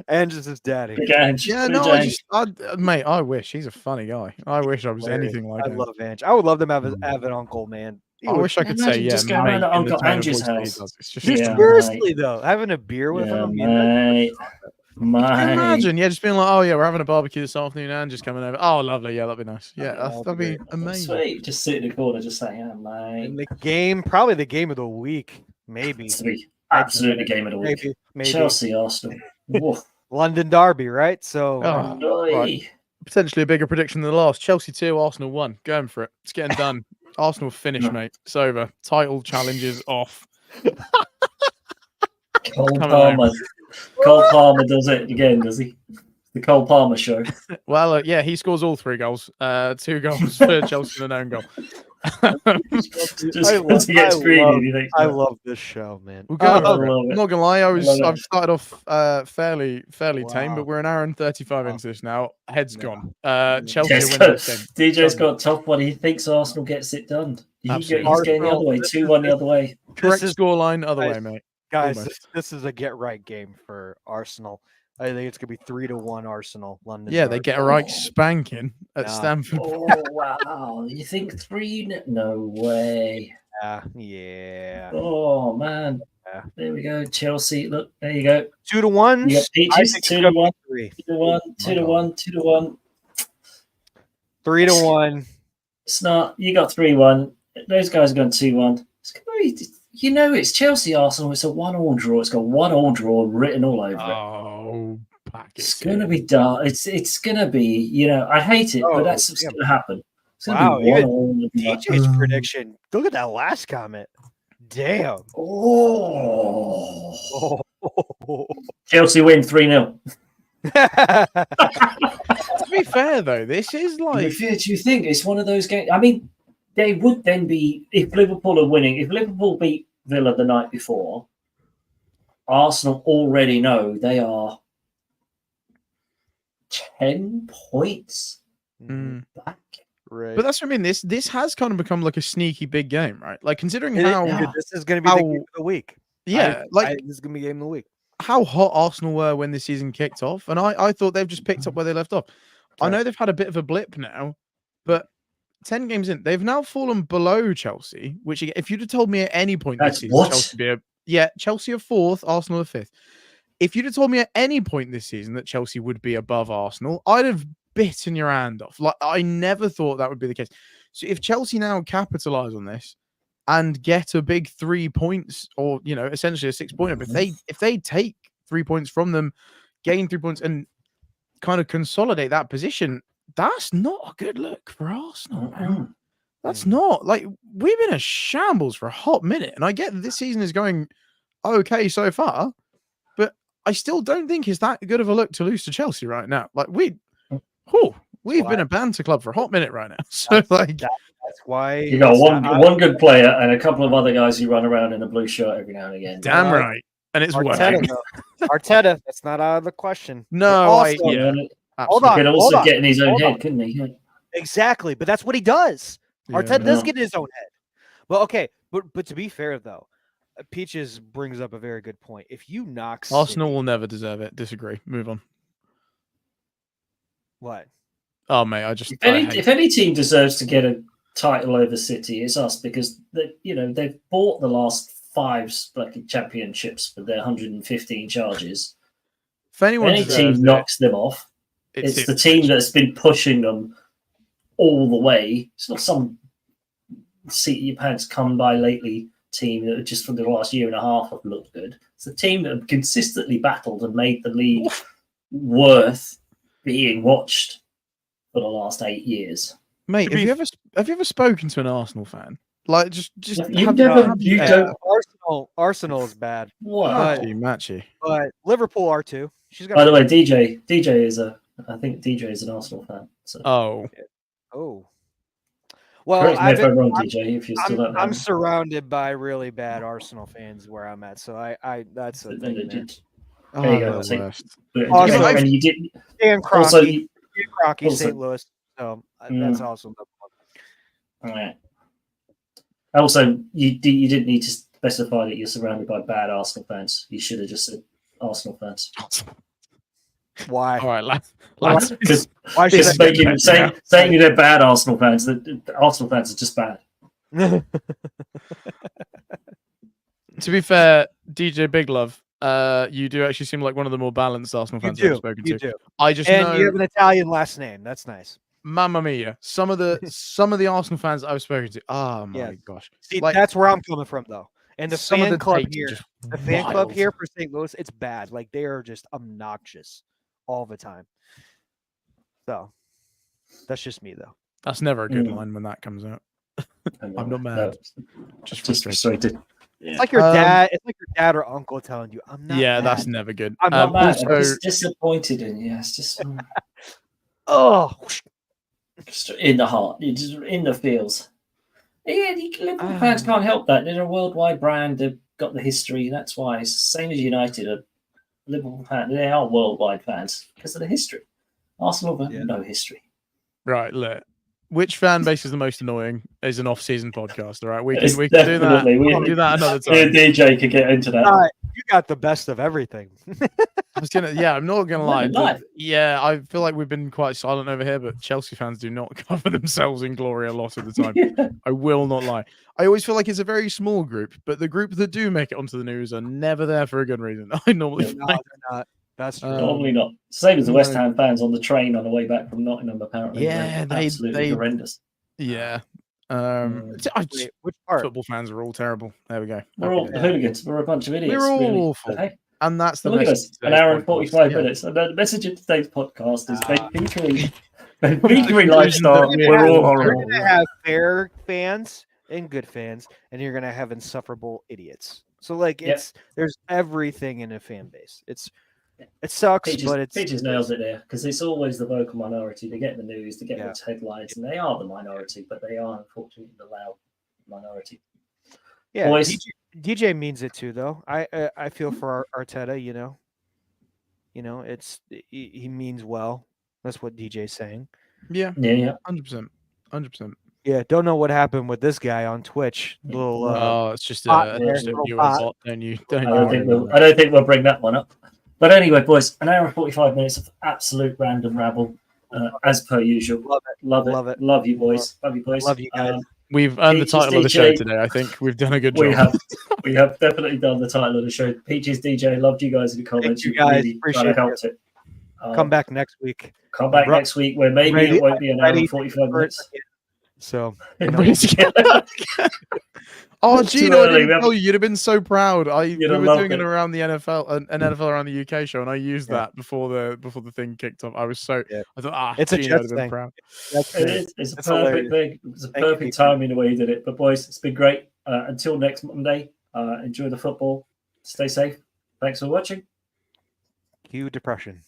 Ange is his daddy. Yeah, mate, I wish he's a funny guy. I wish I was anything like him. I love Ange. I would love them to have an uncle, man. I wish I could say, yeah, just going around to Uncle Ange's house. Seriously, though, having a beer with him. Mate. Imagine, just being like, oh, yeah, we're having a barbecue this afternoon and just coming over. Oh, lovely. Yeah, that'd be nice. Yeah, that'd be amazing. Sweet. Just sit in the corner, just saying, yeah, mate. In the game, probably the game of the week, maybe. Absolutely game of the week. Maybe. Chelsea, Arsenal. London derby, right? So right. Potentially a bigger prediction than the last. Chelsea 2, Arsenal 1. Going for it. It's getting done. Arsenal finish, mate. It's over. Title challenges off. Cole Palmer does it again, does he? The Cole Palmer show. Well, yeah, he scores all 3 goals. 2 goals for Chelsea and an own goal. I love this show, man. I'm not gonna lie, I've started off fairly tame, but we're an hour and 35 into this now. Head's gone. Chelsea win this game. DJ's got a top one. He thinks Arsenal gets it done. He's getting the other way. 2-1 the other way. Correct scoreline, other way, mate. Guys, this is a get right game for Arsenal. I think it's gonna be 3-1 Arsenal. London. Yeah, they get a right spanking at Stamford. Oh wow! You think 3? No way. Yeah. Oh man. Yeah. There we go. Chelsea. Look, there you go. 2-1. You got Peaches. 2-1. 2-1. 2-1. 2-1. 3-1. Snart. You got 3-1. Those guys are going 2-1. It's gonna be. You know, it's Chelsea Arsenal. It's a 1-1 draw. It's got 1-1 draw written all over it. Oh, it's gonna be dark. It's gonna be. You know, I hate it, but that's what's gonna happen. It's gonna be 1-1. DJ's prediction. Look at that last comment. Damn. Oh. Chelsea win 3-0. To be fair, though, this is like. Do you think it's one of those games? I mean, they would then be, if Liverpool are winning, if Liverpool beat Villa the night before, Arsenal already know they are 10 points back. Right. But that's what I mean. This has kind of become like a sneaky big game, right? Like considering This is going to be the game of the week. Yeah, this is going to be game of the week. How hot Arsenal were when the season kicked off, and I thought they've just picked up where they left off. I know they've had a bit of a blip now, but 10 games in, they've now fallen below Chelsea. Which, if you'd have told me at any point this season, Chelsea are 4th, Arsenal are 5th. If you'd have told me at any point this season that Chelsea would be above Arsenal, I'd have bitten your hand off. Like, I never thought that would be the case. So if Chelsea now capitalize on this and get a big 3 points, or essentially a 6-pointer, but if they take 3 points from them, gain 3 points, and kind of consolidate that position, that's not a good look for Arsenal, man. That's not, like, we've been a shambles for a hot minute, and I get that this season is going okay so far, but I still don't think it's that good of a look to lose to Chelsea right now. Like, we've been a banter club for a hot minute right now. So that's why you got one good player and a couple of other guys who run around in a blue shirt every now and again. Damn right. And it's working. Arteta, that's not out of the question. No, hold on. He could also get in his own head, couldn't he? Yeah. Exactly, but that's what he does. Yeah, Arteta does get in his own head. Well, okay, but to be fair though, Peaches brings up a very good point. If you knock Arsenal will never deserve it. Disagree. Move on. What? Oh mate, if any team deserves to get a title over City, it's us, because they've bought the last 5 championships for their 115 charges. If any team knocks them off, it's the team that's been pushing them all the way. It's not some seat your pants come by lately team that just for the last year and a half have looked good. It's a team that have consistently battled and made the league worth being watched for the last 8 years. Mate, have you ever spoken to an Arsenal fan? Like, just Arsenal is bad. What? Matchy. But Liverpool are too. By the way, DJ is I think DJ is an Arsenal fan. So. Oh. Well, I'm surrounded by really bad Arsenal fans where I'm at, so I that's a thing. There you go. And you didn't. Dan Kroenke, also, St. Louis. So that's awesome. All right. Also, you didn't need to specify that you're surrounded by bad Arsenal fans. You should have just said Arsenal fans. Why? All right, because saying they're bad Arsenal fans. That Arsenal fans are just bad. To be fair, DJ Big Love, you do actually seem like one of the more balanced Arsenal fans I've spoken to. You do. know you have an Italian last name. That's nice. Mamma mia! Some of the Arsenal fans I've spoken to. Oh my gosh! See, that's where I'm coming from, though. And the fan club here, for St. Louis, it's bad. Like, they are just obnoxious all the time. So that's just me, though. That's never a good line when that comes out. I'm not mad. No, just frustrated. It's like your dad. It's like your dad or uncle telling you, "I'm not." Yeah, mad. that's never good. I'm not mad. I'm just disappointed in you. It's just just in the heart. It's just in the feels. Yeah, Liverpool fans can't help that. They're a worldwide brand. They've got the history. That's why it's the same as United. Liverpool fans, they are worldwide fans because of the history. Arsenal have no history. Right, look. Which fan base is the most annoying is an off-season podcast, all right? We can do that. We can do that another time. DJ could get into that. You got the best of everything. I'm not gonna lie. I feel like we've been quite silent over here, but Chelsea fans do not cover themselves in glory a lot of the time. I will not lie. I always feel like it's a very small group, but the group that do make it onto the news are never there for a good reason. I normally they're not. That's true. Normally not. Same as the West Ham fans on the train on the way back from Nottingham, apparently. Yeah, absolutely horrendous. Yeah. Which part? Football fans are all terrible. There we go. We're all hooligans. We're a bunch of idiots. We're all really. awful. Hey, and that's the look at us. An hour and 45 minutes. Yeah. And the message of today's podcast is featuring lifestyle. We're all horrible. You're going to have fair fans and good fans, and you're going to have insufferable idiots. So like there's everything in a fan base. It sucks, but Peaches nails it there because it's always the vocal minority. They get the news, they get those headlines, and they are the minority, but they are unfortunately the loud minority. Yeah, boys. DJ means it too, though. I feel for Arteta. He means well. That's what DJ's saying. Yeah, 100%. Yeah, don't know what happened with this guy on Twitch. It's just a viewer bot. I don't think we'll bring that one up. But anyway, boys, an hour and 45 minutes of absolute random rabble, as per usual. Love it. Love you, boys. Love you, boys. Love you guys. We've earned the title of the show today. I think we've done a good job. We have definitely done the title of the show. Peaches, DJ, loved you guys in the comments. Thank you guys. Really appreciate it. Come back next week. Come back next week where maybe it won't be an hour and 45 minutes. So, oh, Gino, I didn't tell you. You'd have been so proud. We were doing it around the NFL, an NFL around the UK show, and I used that before the thing kicked off. I was so I thought, it's Gino a Jets thing. Proud. It's a perfect thing. It's a perfect timing the way he did it. But boys, it's been great. Until next Monday, enjoy the football. Stay safe. Thanks for watching. Cue depression.